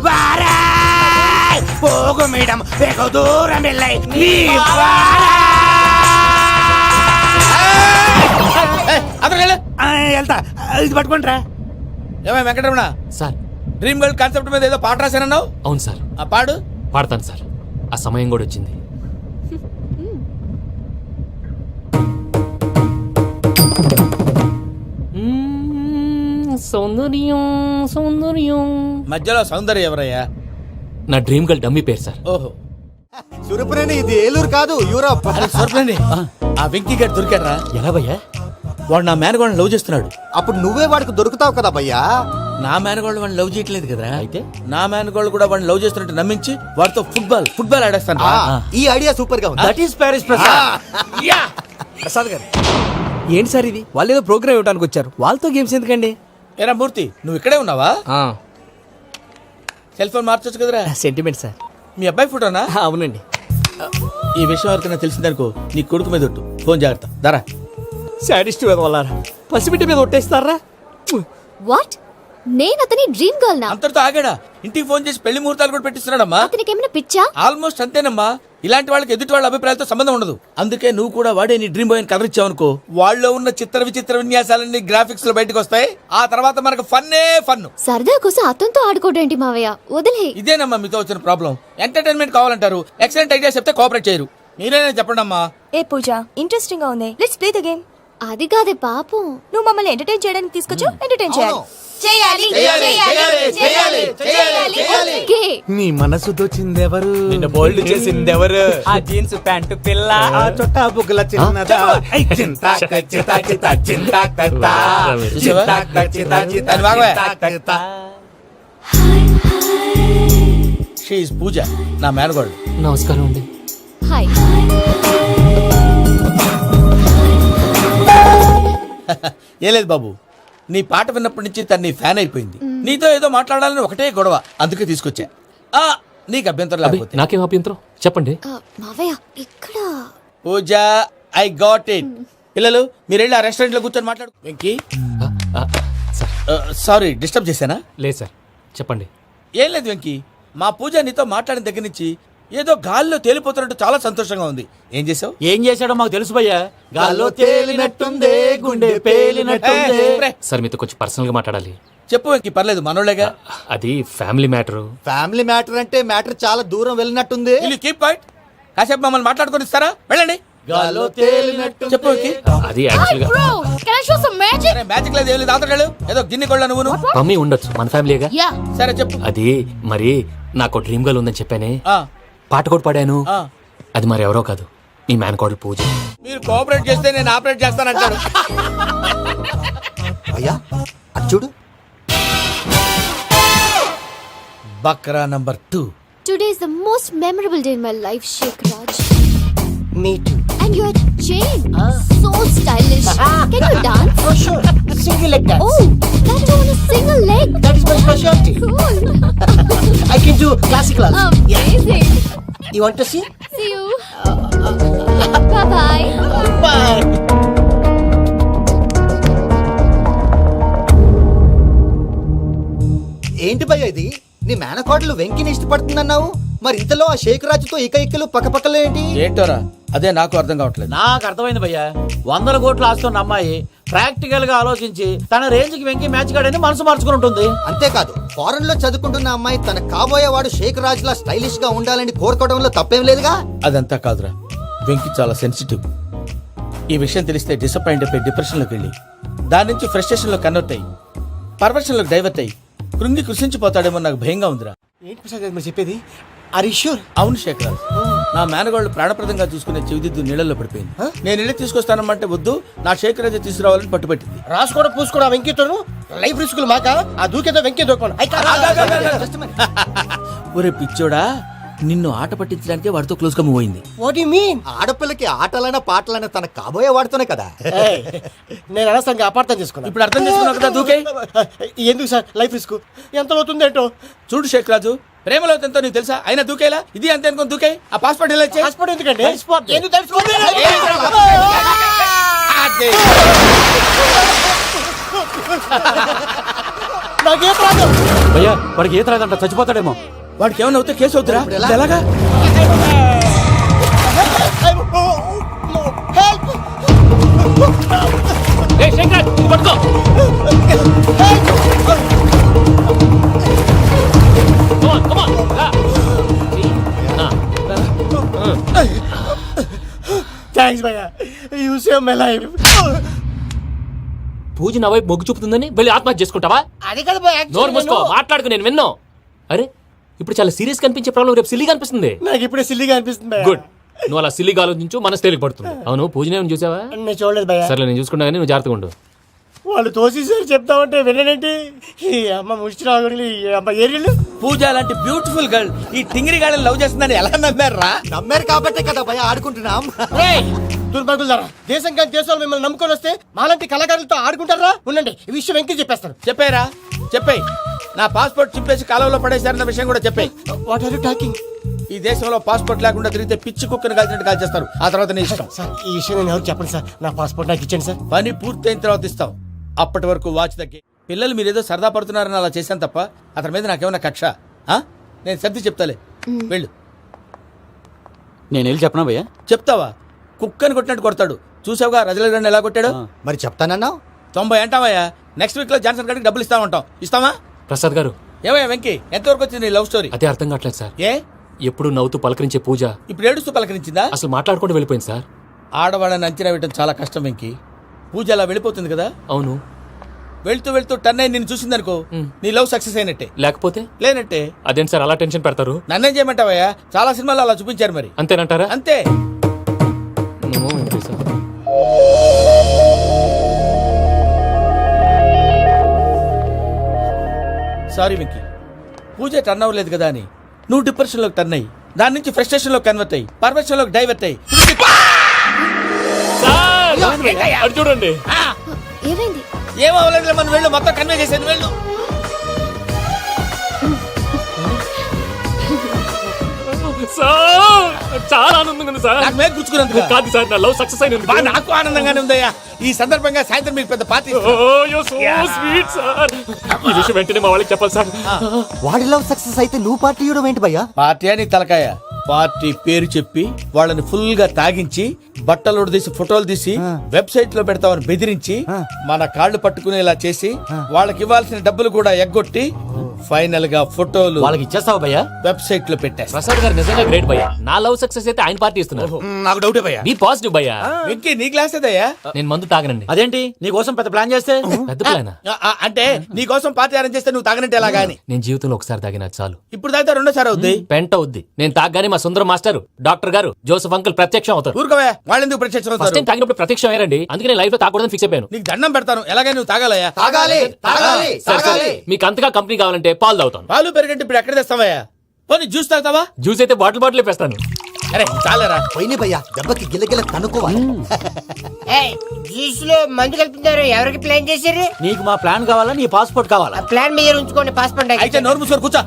వారాయ్ పోగు మేడం వెగు దూరం వెళ్ళై నీ వెళ్తా. ఇది పట్టుకుంటారా? ఏమై Venkataramana, sir, dream girl concept మీద ఏదో పాట రాశానన్నావు. అవును సార్. ఆ పాడు. పాడతాను సార్, ఆ సమయం కూడా వచ్చింది. సౌందర్యం సౌందర్యం. మధ్యలో సౌందర్య ఎవరయ్యా? నా డ్రీమ్ గర్ల్ డమ్మీ పేరు సార్. ఓహో, సురపురేని ఇది ఏలూరు కాదు, యూరోప్. సూర్పండి. ఆ వెంకీ గారు దొరికాడరా? ఎలా భయ్యా? వాడు నా మేనగోళ్ళని లవ్ చేస్తున్నాడు. అప్పుడు నువ్వే వాడికి దొరుకుతావు కదా భయ్యా. నా మేనగోళ్ళు వాడిని లవ్ చేయట్లేదు కదరా. అయితే నా మేనగోళ్ళు కూడా వాడిని లవ్ చేస్తున్నట్టు నమ్మించి వాడితో ఫుట్బాల్ ఆడేస్తాను. ఈ ఐడియా సూపర్ గా ఉంది. That is Paris Prasad. Prasad గారు, ఏంటి సార్ ఇది? వాళ్ళు ఏదో ప్రోగ్రామ్ ఇవ్వడానికి వచ్చారు, వాళ్ళతో గేమ్స్ ఎందుకండి? ఏరా మూర్తి, నువ్వు ఇక్కడే ఉన్నావా? సెల్ ఫోన్ మార్చొచ్చు కదరా. Sentiment sir. మీ అబ్బాయి ఫోటోనా? అవునండి. ఈ విషయం ఎవరికైనా తెలిసిందనుకో నీ కొడుకు మీద ఒట్టు. ఫోన్ జాగ్రత్త. దారా. సాడిస్ట్ వాళ్ళారా, పసిబిడ్డ మీద ఒట్టేస్తారా? వాట్? నేను అతని డ్రీమ్ గర్ల్ నా? అంతటితో ఆగాడా? ఇంటికి ఫోన్ చేసి పెళ్లి ముహూర్తాలు కూడా పెట్టిస్తున్నాడమ్మా. అతనికి ఏమైనా పిచ్చా? ఆల్మోస్ట్ అంతేనమ్మా. ఇలాంటి వాళ్ళకి ఎదుటి వాళ్ళ అభిప్రాయాలతో సంబంధం ఉండదు. అందుకే నువ్వు కూడా వాడే నీ డ్రీమ్ బాయ్ కవర్ ఇచ్చావనుకో, వాళ్ళలో ఉన్న చిత్ర విచిత్ర విన్యాసాలన్నీ గ్రాఫిక్స్ లో బయటకు వస్తాయి. ఆ తర్వాత మనకు ఫన్నే ఫన్. సరదా కోసం అతనితో ఆడుకోవడం మావయ్య, వదిలే. ఇదేనమ్మా మీతో వచ్చిన ప్రాబ్లం. ఎంటర్టైన్మెంట్ కావాలంటారు, ఎక్సలెంట్ ఐడియా చెప్తే కోఆపరేట్ చేయరు. మీరేనా చెప్పండి అమ్మా. ఏ పూజ, ఇంట్రెస్టింగ్ గా ఉంది. Let's play the game. అది కాదే పాపం. నువ్వు మమ్మల్ని ఎంటర్టైన్ చేయడానికి తీసుకొచ్చావు, ఎంటర్టైన్ చేయాలి. చేయాలి ఓకే. నీ మనసు దోచిందెవరు నిన్ను బోల్డ్ చేసింది ఎవరు? ఆ జీన్స్ ప్యాంటు పిల్ల ఆ చుట్టా బుగ్గల చిన్నదా ఐ చింతా చింతా చింతా చింతా చింతా చూసావా? అది బాగోయ్. షీ ఈజ్ పూజ, నా మేనగోడు. నమస్కారం అండి. హాయ్. ఏ లేదు బాబు, నీ పాట విన్నప్పటి నుంచి తను నీ ఫ్యాన్ అయిపోయింది. నీతో ఏదో మాట్లాడాలని ఒకటే గొడవ, అందుకే తీసుకొచ్చా. ఆ, నీకు అభ్యంతరం అబ్బే, లేకపోతే. నాకేం అభ్యంతరం చెప్పండి. మావయ్య ఇక్కడ పూజ, ఐ గాట్ ఇట్. పిల్లలు మీరు వెళ్ళి ఆ రెస్టారెంట్ లో కూర్చొని మాట్లాడు. వెంకీ, సారీ డిస్టర్బ్ చేశానా? లేదు సార్, చెప్పండి. ఏం లేదు వెంకీ, మా పూజ నీతో మాట్లాడిన దగ్గర నుంచి ఏదో గాల్లో తేలిపోతున్నట్టు చాలా సంతోషంగా ఉంది. ఏం చేసావు? ఏం చేశాడో మాకు తెలుసు భయ్యా. గాల్లో తేలినట్టుందే, గుండె పేలినట్టుందే. సార్ మీతో కొంచెం పర్సనల్ గా మాట్లాడాలి. చెప్పు వెంకీ, పర్లేదు మనోళ్ళేగా. అది ఫ్యామిలీ మ్యాటర్. ఫ్యామిలీ మ్యాటర్ అంటే మ్యాటర్ చాలా దూరం వెళ్ళినట్టుంది. Keep quiet. కాసేపు మమ్మల్ని మాట్లాడుకొని ఇస్తారా? వెళ్ళండి. గాల్లో తేలినట్టు చెప్పు వెంకీ. అది యాక్చువల్ గా bro can I show some magic? Magic లేదు, ఏం లేదు. ఆతడాలు ఏదో గిన్నె కొళ్ళ నువ్వు. మమ్మీ ఉండొచ్చు, మన ఫ్యామిలీగా. యా సరే చెప్పు. అది మరి నాకు డ్రీమ్ గర్ల్ ఉందని చెప్పానే, ఆ, పాట కూడా పాడాను. ఆ. అది మరి ఎవరో కాదు, మీ మేనకోడలు పూజ. మీరు కోఆపరేట్ చేస్తే నేను ఆపరేట్ చేస్తానంటాడు. అయ్యా అది చూడు. బక్రా number 2. Today is the most memorable day in my life, Sheikh Raj. Me too. And your chain, so stylish. Can you dance? Oh, sure. Single leg dance. Oh, that too on a single leg. That is my specialty. Cool. I can do classical also. Amazing. You want to see? See you. Bye-bye. Bye. ఏంటి భయ్య ఇది? నీ మేనకోడలు వెంకిని ఇష్టపడుతుందన్నావు, మరి ఇంతలో ఆ షేక్ రాజుతో ఇకలు పక్కపక్కలు ఏంటి? ఏంటోరా, అదే నాకు అర్థం కావట్లేదు. నాకు అర్థమైంది భయ్యా. 100 కోట్లు ఆస్తున్న అమ్మాయి ప్రాక్టికల్ గా ఆలోచించి తన రేంజ్ కి వెంకి మ్యాచ్ కాడని మనసు మార్చుకుని ఉంటుంది. అంతేకాదు, ఫారెన్ లో చదువుకుంటున్న అమ్మాయి తన కాబోయేవాడు షేక్ రాజ్ లా స్టైలిష్ గా ఉండాలని కోరుకోవడంలో తప్పేం లేదుగా. అదంతా కాదురా, వెంకి చాలా సెన్సిటివ్. ఈ విషయం తెలిస్తే డిసప్పాయింట్ అయిపోయి డిప్రెషన్లోకి వెళ్ళి దాని నుంచి ఫ్రస్ట్రేషన్ లో కన్వర్ట్ అయ్యి పర్వర్షన్లోకి డైవర్ట్ అయ్యి కృంగి కృషించిపోతాడేమో నాకు భయంగా ఉందిరా. ఏంటి ప్రసాద్ గారు మీరు చెప్పేది? Are you sure? అవును శేఖర్, నా మేనగాళ్ళు ప్రాణప్రదంగా చూసుకునే చెవిదిద్దు నీళ్ళల్లో పడిపోయింది. నేను ఇల్లు తీసుకొస్తానమ్మంటే వద్దు, నా శేఖర్ అయితే తీసుకురావాలని పట్టుబట్టింది. రాసుకోవడం పూసుకోవడం ఆ వెంకీతోను లైఫ్ రిస్కులు మాక. ఆ దూకేదో వెంకీ దూకోను. ఒరే పిచ్చోడా, నిన్ను ఆట పట్టించడానికే వాడితో క్లోజ్ గా మూవ్ అయింది. What you mean? ఆడపిల్లకి ఆటలైనా పాటలైనా తన కాబోయే వాడుతోనే కదా. నేను అనవసరంగా అపార్థం చేసుకున్నా. ఇప్పుడు అర్థం చేసుకున్నావు కదా, దూకే. ఎందుకు సార్ లైఫ్ రిస్క్ ఎంత అవుతుంది ఏంటో? చూడు శేఖర్ రాజు, ప్రేమలో ఎంతో నీకు తెలుసా? అయినా దూకేలా? ఇది అంతే అనుకుని దూకే. ఆ పాస్పోర్ట్ ఎలా ఇచ్చే? పాస్పోర్ట్ ఎందుకండి? ఎందుకు తెలుసుకోండి? నాకేం ప్రాబ్లం? భయ్యా వాడికి ఈత రాదంట, చచ్చిపోతాడేమో. వాడికి ఏమైనా అవుతే కేసు అవుతురా? ఎలాగా? ఏయ్ శంకర్, ఇది పట్టుకో. Come on, come on. Thanks భయ్యా, యు సేవ్ మై లైఫ్. పూజ నా వైపు మొగ్గు చూపుతుందని వెళ్ళి ఆత్మహత్య చేసుకుంటావా? అది కదా భయ్యా. నోరు మూసుకో, మాట్లాడుకు, నేను విన్నా. అరే ఇప్పుడు చాలా సీరియస్ కనిపించే ప్రాబ్లం రేపు సిల్లీగా అనిపిస్తుంది. నాకు ఇప్పుడే సిల్లీగా అనిపిస్తుంది భయ్యా. గుడ్, నువ్వు అలా సిల్లీగా ఆలోచించు, మనసు తేలిక పడుతుంది. అవును, పూజనే చూసావా? నేను చూడలేదు భయ్యా. సరే నేను చూసుకుంటా, కానీ నువ్వు జాగ్రత్తగా ఉండు. వాళ్ళు తోసేసారు చెప్తామంటే విననేంటి? ఈ అమ్మ ముష్టి రాగుడి, ఈ అమ్మ ఏరియలు. పూజ లాంటి బ్యూటిఫుల్ గర్ల్ ఈ టింగిరి గాడిని లవ్ చేస్తుందని ఎలా నమ్మారా? నమ్మారు కాబట్టే కదా భయ ఆడుకుంటున్నాం. దుర్భగులారా, దేశం కానీ దేశాలు మిమ్మల్ని నమ్ముకొని వస్తే మాలాంటి కళాకారులతో ఆడుకుంటారా? ఉండండి, ఈ విషయం వెంకీ చెప్పేస్తారు. చెప్పారా? చెప్పేయ్. నా పాస్పోర్ట్ చింపేసి కాలంలో పడేశారన్న విషయం కూడా చెప్పేయ్. What are you talking? ఈ దేశంలో పాస్పోర్ట్ లేకుండా తిరిగితే పిచ్చి కుక్కను కాల్చినట్టు కాల్చేస్తారు. ఆ తర్వాత నీ ఇష్టం. సార్ ఈ విషయం నేను ఎవరు చెప్పండి సార్. నా పాస్పోర్ట్ నాకు ఇచ్చండి సార్. పని పూర్తయిన తర్వాత ఇస్తాం. అప్పటి వరకు వాచ్ తగ్గి. పిల్లలు మీరేదో సరదా పడుతున్నారని అలా చేశాను తప్ప అతని మీద నాకేమన్నా కక్ష? నేను సర్ది చెప్తాలే, వెళ్ళు. నేను వెళ్ళి చెప్పనా భయ్యా? చెప్తావా? కుక్కని కొట్టినట్టు కొడతాడు. చూసావుగా రజలగడ్డ ఎలా కొట్టాడు? మరి చెప్తానన్నావు. 90 అంటావయ్యా. నెక్స్ట్ వీక్ లో జాన్సన్ గడికి డబ్బులు ఇస్తా ఉంటాం. ఇస్తావా? ప్రసాద్ గారు, ఏమయ్యా వెంకీ, ఎంతవరకు వచ్చింది నీ లవ్ స్టోరీ? అదే అర్థం కావట్లేదు సార్. ఏ ఎప్పుడు నవ్వుతూ పలకరించే పూజ ఇప్పుడు ఏడుస్తూ పలకరించిందా? అసలు మాట్లాడుకుంటూ వెళ్ళిపోయింది సార్. ఆడవాళ్ళని అంచనా వేయడం చాలా కష్టం వెంకీ. పూజ అలా వెళ్ళిపోతుంది కదా. అవును, వెళ్తూ వెళ్తూ టర్న్ అయి నేను చూసిందనుకో నీ లవ్ సక్సెస్ అయినట్టే. లేకపోతే లేనట్టే. అదేంటి సార్ అలా టెన్షన్ పెడతారు? నన్నేం చేయమంటావయ్యా, చాలా సినిమాలు అలా చూపించారు మరి. అంతేనంటారా? అంతే. సారీ వెంకీ, పూజ టర్న్ అవ్వలేదు కదా అని నువ్వు డిప్రెషన్ లోకి టర్న్ అయ్యి దాని నుంచి ఫ్రస్ట్రేషన్ లో కన్వర్ట్ అయ్యి పర్వర్షన్ లోకి డైవర్ట్ అయ్యి అది చూడండి. ఏమైంది? ఏమవ్వలేదు, మనం వెళ్ళు, మొత్తం కన్వే చేసేది వెళ్ళు. చాలా ఆనందంగా ఉంది సార్. నాకు మీద కూర్చుకున్నందుకు కాదు సార్, నా లవ్ సక్సెస్ అయినందుకు. నాకు ఆనందంగానే ఉందయ్యా. ఈ సందర్భంగా సాయంత్రం మీకు పెద్ద పార్టీ. Sweet sir. ఈ విషయం వెంటనే మా వాళ్ళకి చెప్పాలి సార్. వాడి లవ్ సక్సెస్ అయితే నువ్వు పార్టీ ఇవ్వడం ఏంటి భయ్యా? పార్టీ అని తలకాయ. పార్టీ పేరు చెప్పి వాళ్ళని ఫుల్ గా తాగించి బట్టలు తీసి ఫోటోలు తీసి వెబ్సైట్ లో పెడతామని బెదిరించి మన కాళ్ళు పట్టుకునేలా చేసి వాళ్ళకి ఇవ్వాల్సిన డబ్బులు కూడా ఎగ్గొట్టి ఫైనల్ గా ఫోటోలు వాళ్ళకి ఇచ్చేస్తావా భయ్యా? వెబ్సైట్ లో పెట్టేస్తా. ప్రసాద్ గారు నిజంగా గ్రేట్ భయ్యా. నా లవ్ సక్సెస్ అయితే ఆయన పార్టీ ఇస్తున్నారు. నాకు డౌటే భయ్యా. బీ పాజిటివ్ భయ్యా. వెంకీ నీ గ్లాస్ ఏదయ్యా? నేను మందు తాగనండి. అదేంటి నీ కోసం పెద్ద ప్లాన్ చేస్తే? పెద్ద ప్లానా? అంటే నీ కోసం పార్టీ అరేంజ్ చేస్తే నువ్వు తాగనంటే ఎలాగా అని. నేను జీవితంలో ఒకసారి తాగినా చాలు. ఇప్పుడు తాగితే రెండోసారి అవుద్ది. పెంట అవుద్ది. నేను తాగగానే మా సుందరం మాస్టర్, డాక్టర్ గారు, జోసెఫ్ అంకుల్ ప్రత్యక్షం అవుతారు. ఊరుకోవే, వాళ్ళెందుకు ప్రత్యక్షం ఫస్ట్ అవుతారు? టైం తాగినప్పుడు ప్రత్యక్షం అయ్యారండి. అందుకే నేను లైఫ్ లో తాగకూడదని ఫిక్స్ అయిపోయాను. నీకు దండం పెడతాను, ఎలాగైనా నువ్వు తాగాలయ్యా. సరే సరే, మీకు అంతగా కంపెనీ కావాలంటే పాలు తాగుతాను. పాలు పెరిగంటే ఇప్పుడు ఎక్కడ తెస్తావయ్యా? పోనీ జ్యూస్ తాగుతావా? జ్యూస్ అయితే బాటిల్ వేస్తాను. అరే చాలరా. పోయిన భయ్యా, దెబ్బకి గిల్లగిల్ల తనుకోవాలి. జ్యూస్ లో మందు కలుపుతున్నారు. ఎవరికి ప్లాన్ చేశారు? నీకు మా ప్లాన్ కావాలా, నీ పాస్పోర్ట్ కావాలా? ప్లాన్ మీద ఉంచుకోండి, పాస్పోర్ట్ అయితే నోరు మూసుకొని కూర్చో.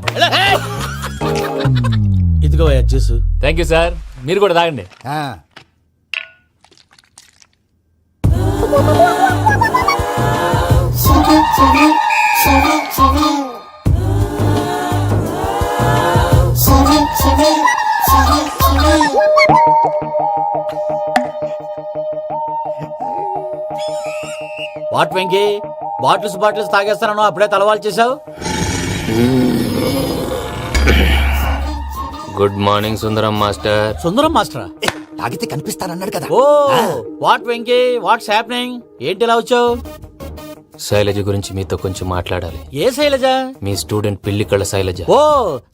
ఇదిగో జ్యూస్. Thank you sir. మీరు కూడా తాగండి. వాట్ వెంకీ, బాటిల్స్ తాగేస్తానో అప్పుడే తలవాలు చేసావు. Good morning Sundaram master. Sundaram మాస్టరా? తాగితే కనిపిస్తారన్నాడు కదా. Oh what Venky, what's happening? ఏంటి ఇలా వచ్చావు? శైలజ గురించి మీతో కొంచెం మాట్లాడాలి. ఏ శైలజ? మీ స్టూడెంట్ పిల్లి కళ్ళ శైలజ. ఓ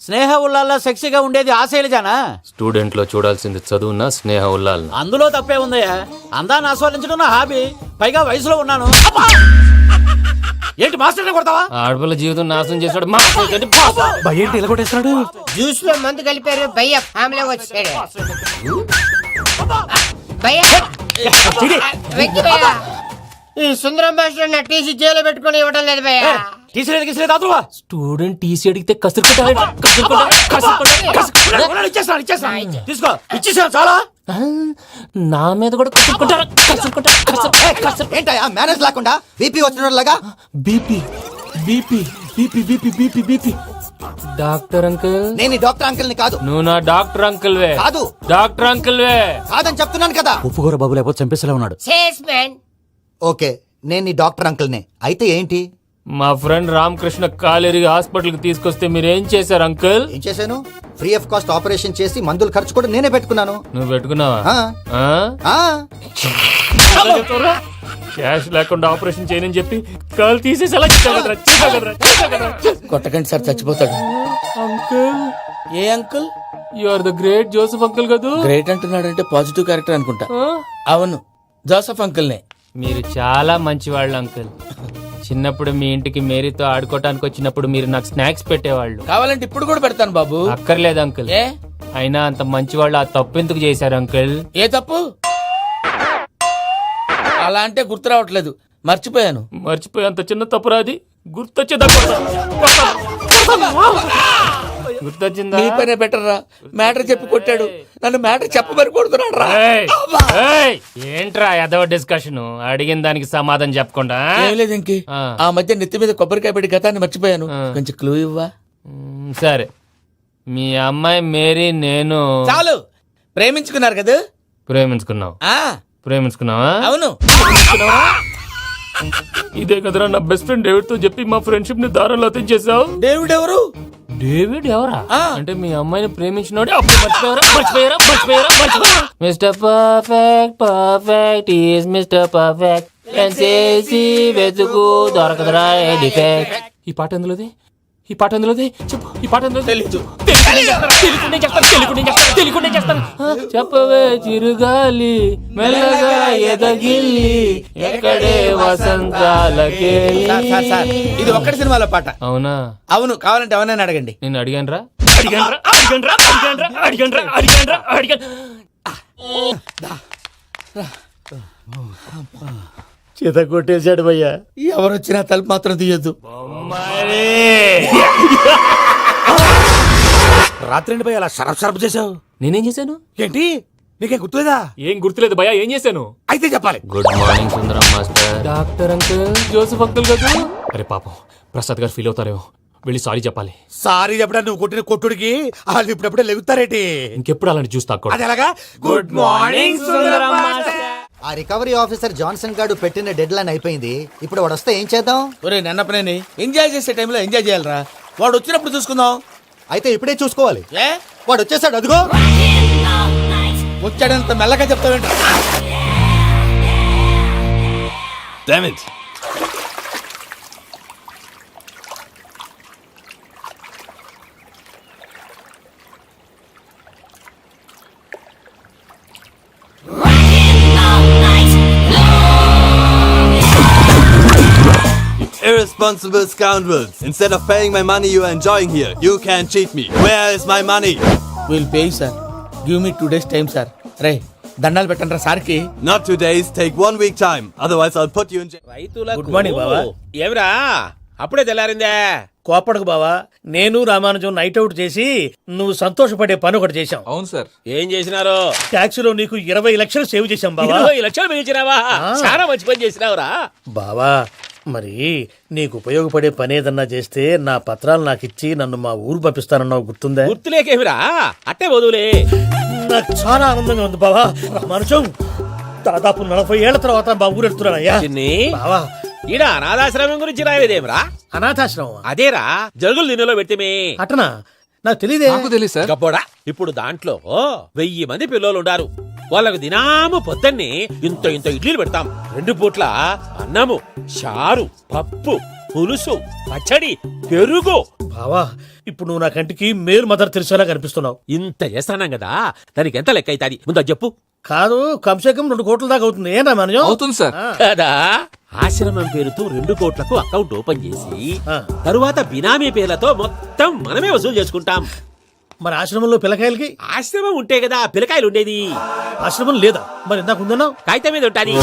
స్నేహ ఉల్లాల్లో సెక్సీగా ఉండేది ఆ శైలజానా? స్టూడెంట్ లో చూడాల్సింది చదువునా స్నేహ ఉల్లాల్? అందులో తప్పే ఉందయ్యా. అందాన్ని ఆస్వాదించడం నా హాబీ. పైగా వయసులో ఉన్నాను. ఏంటి మాస్టర్ కొడతావా? ఆడపిల్ల జీవితం నాశనం చేశాడు. ఏంటి ఇలా కొట్టేస్తున్నాడు? జ్యూస్ లో మందు కలిపారు. భయ్య ఫ్యామిలీ వచ్చాడు. భయ్య వెక్కి భయ్య, ఈ సుందరం మాస్టర్ నా టీసీ జైల్లో పెట్టుకుని ఇవ్వడం లేదు భయ్య. స్టూడెంట్ టీసీ అడిగితే తీసుకో, ఇచ్చేసాను చాలా. నా మీద కూడా ఏంటయ్యా మేనేజ్ లేకుండా బీపీ వచ్చినలాగా? BP BP BP BP BP BP. Doctor uncle, నేను ఈ డాక్టర్ అంకుల్ ని కాదు. నువ్వు నా డాక్టర్ అంకుల్ వే. కాదు, డాక్టర్ అంకుల్ వే. కాదని చెప్తున్నాను కదా. ఉప్పుకూర బాబు లేకపోతే చంపేసేలా ఉన్నాడు. Sales man. ఓకే, నేను ఈ డాక్టర్ అంకుల్ నే. అయితే ఏంటి? మా ఫ్రెండ్ రామకృష్ణ కాలేరి హాస్పిటల్ కి తీసుకొస్తే మీరేం చేశారు అంకుల్? ఏం చేశాను? ఫ్రీ ఆఫ్ కాస్ట్ ఆపరేషన్ చేసి మందుల ఖర్చు కూడా నేనే పెట్టుకున్నాను. నువ్వు పెట్టుకున్నావా? క్యాష్ లేకుండా ఆపరేషన్ చేయనని చెప్పి కాల్ తీసేసి అలా కొట్టకండి సార్, చచ్చిపోతాడు. అంకుల్, ఏ uncle? You are the great Joseph uncle కదా. గ్రేట్ అంటున్నాడంటే పాజిటివ్ క్యారెక్టర్ అనుకుంటా. అవును, జోసెఫ్ అంకుల్ నే. మీరు చాలా మంచివాళ్ళు అంకుల్. చిన్నప్పుడు మీ ఇంటికి మేరీతో ఆడుకోవటానికి వచ్చినప్పుడు మీరు నాకు స్నాక్స్ పెట్టేవాళ్ళు. కావాలంటే ఇప్పుడు కూడా పెడతాను బాబు. అక్కర్లేదు అంకుల్. ఏ అయినా అంత మంచివాళ్ళు ఆ తప్పు ఎందుకు చేశారు అంకుల్? ఏ తప్పు? అలా అంటే గుర్తు రావట్లేదు, మర్చిపోయాను. మర్చిపోయి అంత చిన్న తప్పు రాది గుర్తొచ్చేదా? గుర్తొచ్చిందా? నీ పనే బెటర్ రా. మ్యాటర్ చెప్పి కొట్టాడు, నన్ను మ్యాటర్ చెప్పమని కొడుతున్నాడు రా. ఏంట్రా ఎదవ డిస్కషన్? అడిగిన దానికి సమాధానం చెప్పకుండా. ఏం లేదు ఇంకే. ఆ మధ్య నెత్తి మీద కొబ్బరికాయ పెట్టి గతాన్ని మర్చిపోయాను. కొంచెం క్లూ ఇవ్వా? సరే, మీ అమ్మాయి మేరీ నేను చాలు. ప్రేమించుకున్నారు కదా? ప్రేమించుకున్నావు. ప్రేమించుకున్నావా? అవును. ఇదే కదరా నా బెస్ట్ ఫ్రెండ్ డేవిడ్ తో చెప్పి మా ఫ్రెండ్షిప్ ని దారంలో తెంచేసావు. డేవిడ్ ఎవరు? డేవిడ్ ఎవరా? అంటే మీ అమ్మాయిని ప్రేమించినోడే అప్పుడు మర్చిపోయారా? Mister perfect perfect is mister perfect. చేసి వెతుకు దొరకదురా డిఫెక్ట్. ఈ పాట ఎందులోది? ఈ పాట ఎందులోది? చెప్పు. ఈ పాట ఎందులో? తెలీదు. చెప్పవే చిరుగాలి మెల్లగా ఎదగిల్లి ఎక్కడే వసంతాలకే. ఇది ఒక్కటి సినిమాలో పాట. అవునా? అవును, కావాలంటే ఎవరైనా అడగండి. నేను అడిగాను రా. చేత కొట్టేశాడు భయ్యా. ఎవరు వచ్చినా తలుపు మాత్రం తీయద్దు. రాత్రి భయ అలా సరఫ్ చేసావు. నేనేం చేశాను? ఏంటి నీకేం గుర్తులేదా? ఏం గుర్తులేదు భయ్యా. ఏం చేశాను? అయితే చెప్పాలి. Good morning Sundaram master. Doctor uncle, Joseph uncle కదా. అరే పాపం, ప్రసాద్ గారు ఫీల్ అవుతారేమో. వెళ్ళి సారీ చెప్పాలి. సారీ చెప్పడా నువ్వు కొట్టిన కొట్టుడికి వాళ్ళు ఇప్పుడప్పుడే లెగుతారేటి? ఇంకెప్పుడు అలాంటి జ్యూస్ తాక్కూడదు. అది ఎలాగా? Good morning Sundaram master. ఆ రికవరీ ఆఫీసర్ జాన్సన్ గారు పెట్టిన డెడ్ లైన్ అయిపోయింది. ఇప్పుడు వాడు వస్తే ఏం చేద్దాం? ఒరే నన్నపనేని, ఎంజాయ్ చేసే టైంలో ఎంజాయ్ చేయాలరా. వాడు వచ్చినప్పుడు చూసుకుందాం. అయితే ఇప్పుడే చూసుకోవాలి. ఏ వాడు వచ్చేసాడు, అదిగో. వచ్చాడంత మెల్లగా చెప్తావేంట? Damn it. Irresponsible scoundrels. Instead of paying my money you are enjoying here, you can cheat me. Where is my money? Will pay sir. Give me 2 days time sir. రే దండాలు పెట్టండి రా సార్కి. Not 2 days, take 1 week time. Otherwise I'll put you in jail. Good morning బావా. ఏమిరా అప్పుడే తెల్లారిందే? కోపడకు బావా. నేను రామానుజం నైట్ అవుట్ చేసి నువ్వు సంతోషపడే పని ఒకటి చేశాం. అవును సార్. ఏం చేసినారు? ట్యాక్సీలో నీకు 20 లక్షలు సేవ్ చేశాం బావా. 20 లక్షలు మిగిల్చినావా? చాలా మంచి పని చేసినావురా బావా, మరి నీకు ఉపయోగపడే పని ఏదన్నా చేస్తే నా పత్రాలు నాకు ఇచ్చి నన్ను మా ఊరు పంపిస్తానన్నావు, గుర్తుందా? గుర్తులేకేమిరా? అట్టే వదులే. నాకు చాలా ఆనందంగా ఉంది బావా. రామానుజం, దాదాపు 40 ఏళ్ల తర్వాత మా ఊరు వెళ్తున్నానయ్యా. బావా, ఈడ అనాథాశ్రమం గురించి రాయలేదేమిరా? అనాథాశ్రమం అదేరా, జరుగులు దీనిలో పెట్టిమే. అటనా? నాకు తెలియదే. నాకు తెలుసు సార్. గబ్బోడా, ఇప్పుడు దాంట్లో 1000 మంది పిల్లలు ఉండారు. వాళ్ళకు దినాము పొద్దున్నే ఇంత ఇంత ఇడ్లీలు పెడతాం. 2 పూట్ల అన్నము, చారు, పప్పు, పులుసు, పచ్చడి, పెరుగు. బావా, ఇప్పుడు నువ్వు నా కంటికి మేలు మదర్ తెరిసేలా కనిపిస్తున్నావు. ఇంత చేస్తానం కదా, దానికి ఎంత లెక్క అవుతుంది ముందు చెప్పు. కాదు, కమ్సే కమ్ 2 కోట్ల దాకా అవుతుంది. ఏం రామానుజం? అవుతుంది సార్. కదా, ఆశ్రమం పేరుతో 2 కోట్లకు అకౌంట్ ఓపెన్ చేసి తరువాత బినామీ పేర్లతో మొత్తం మనమే వసూలు చేసుకుంటాం. మరి ఆశ్రమంలో పిల్లకాయలకి? ఆశ్రమం ఉంటే కదా పిల్లకాయలు ఉండేది. ఆశ్రమం లేదా? మరి ఇందాక ఉందన్నావు. కాగితం మీద ఉంటాది.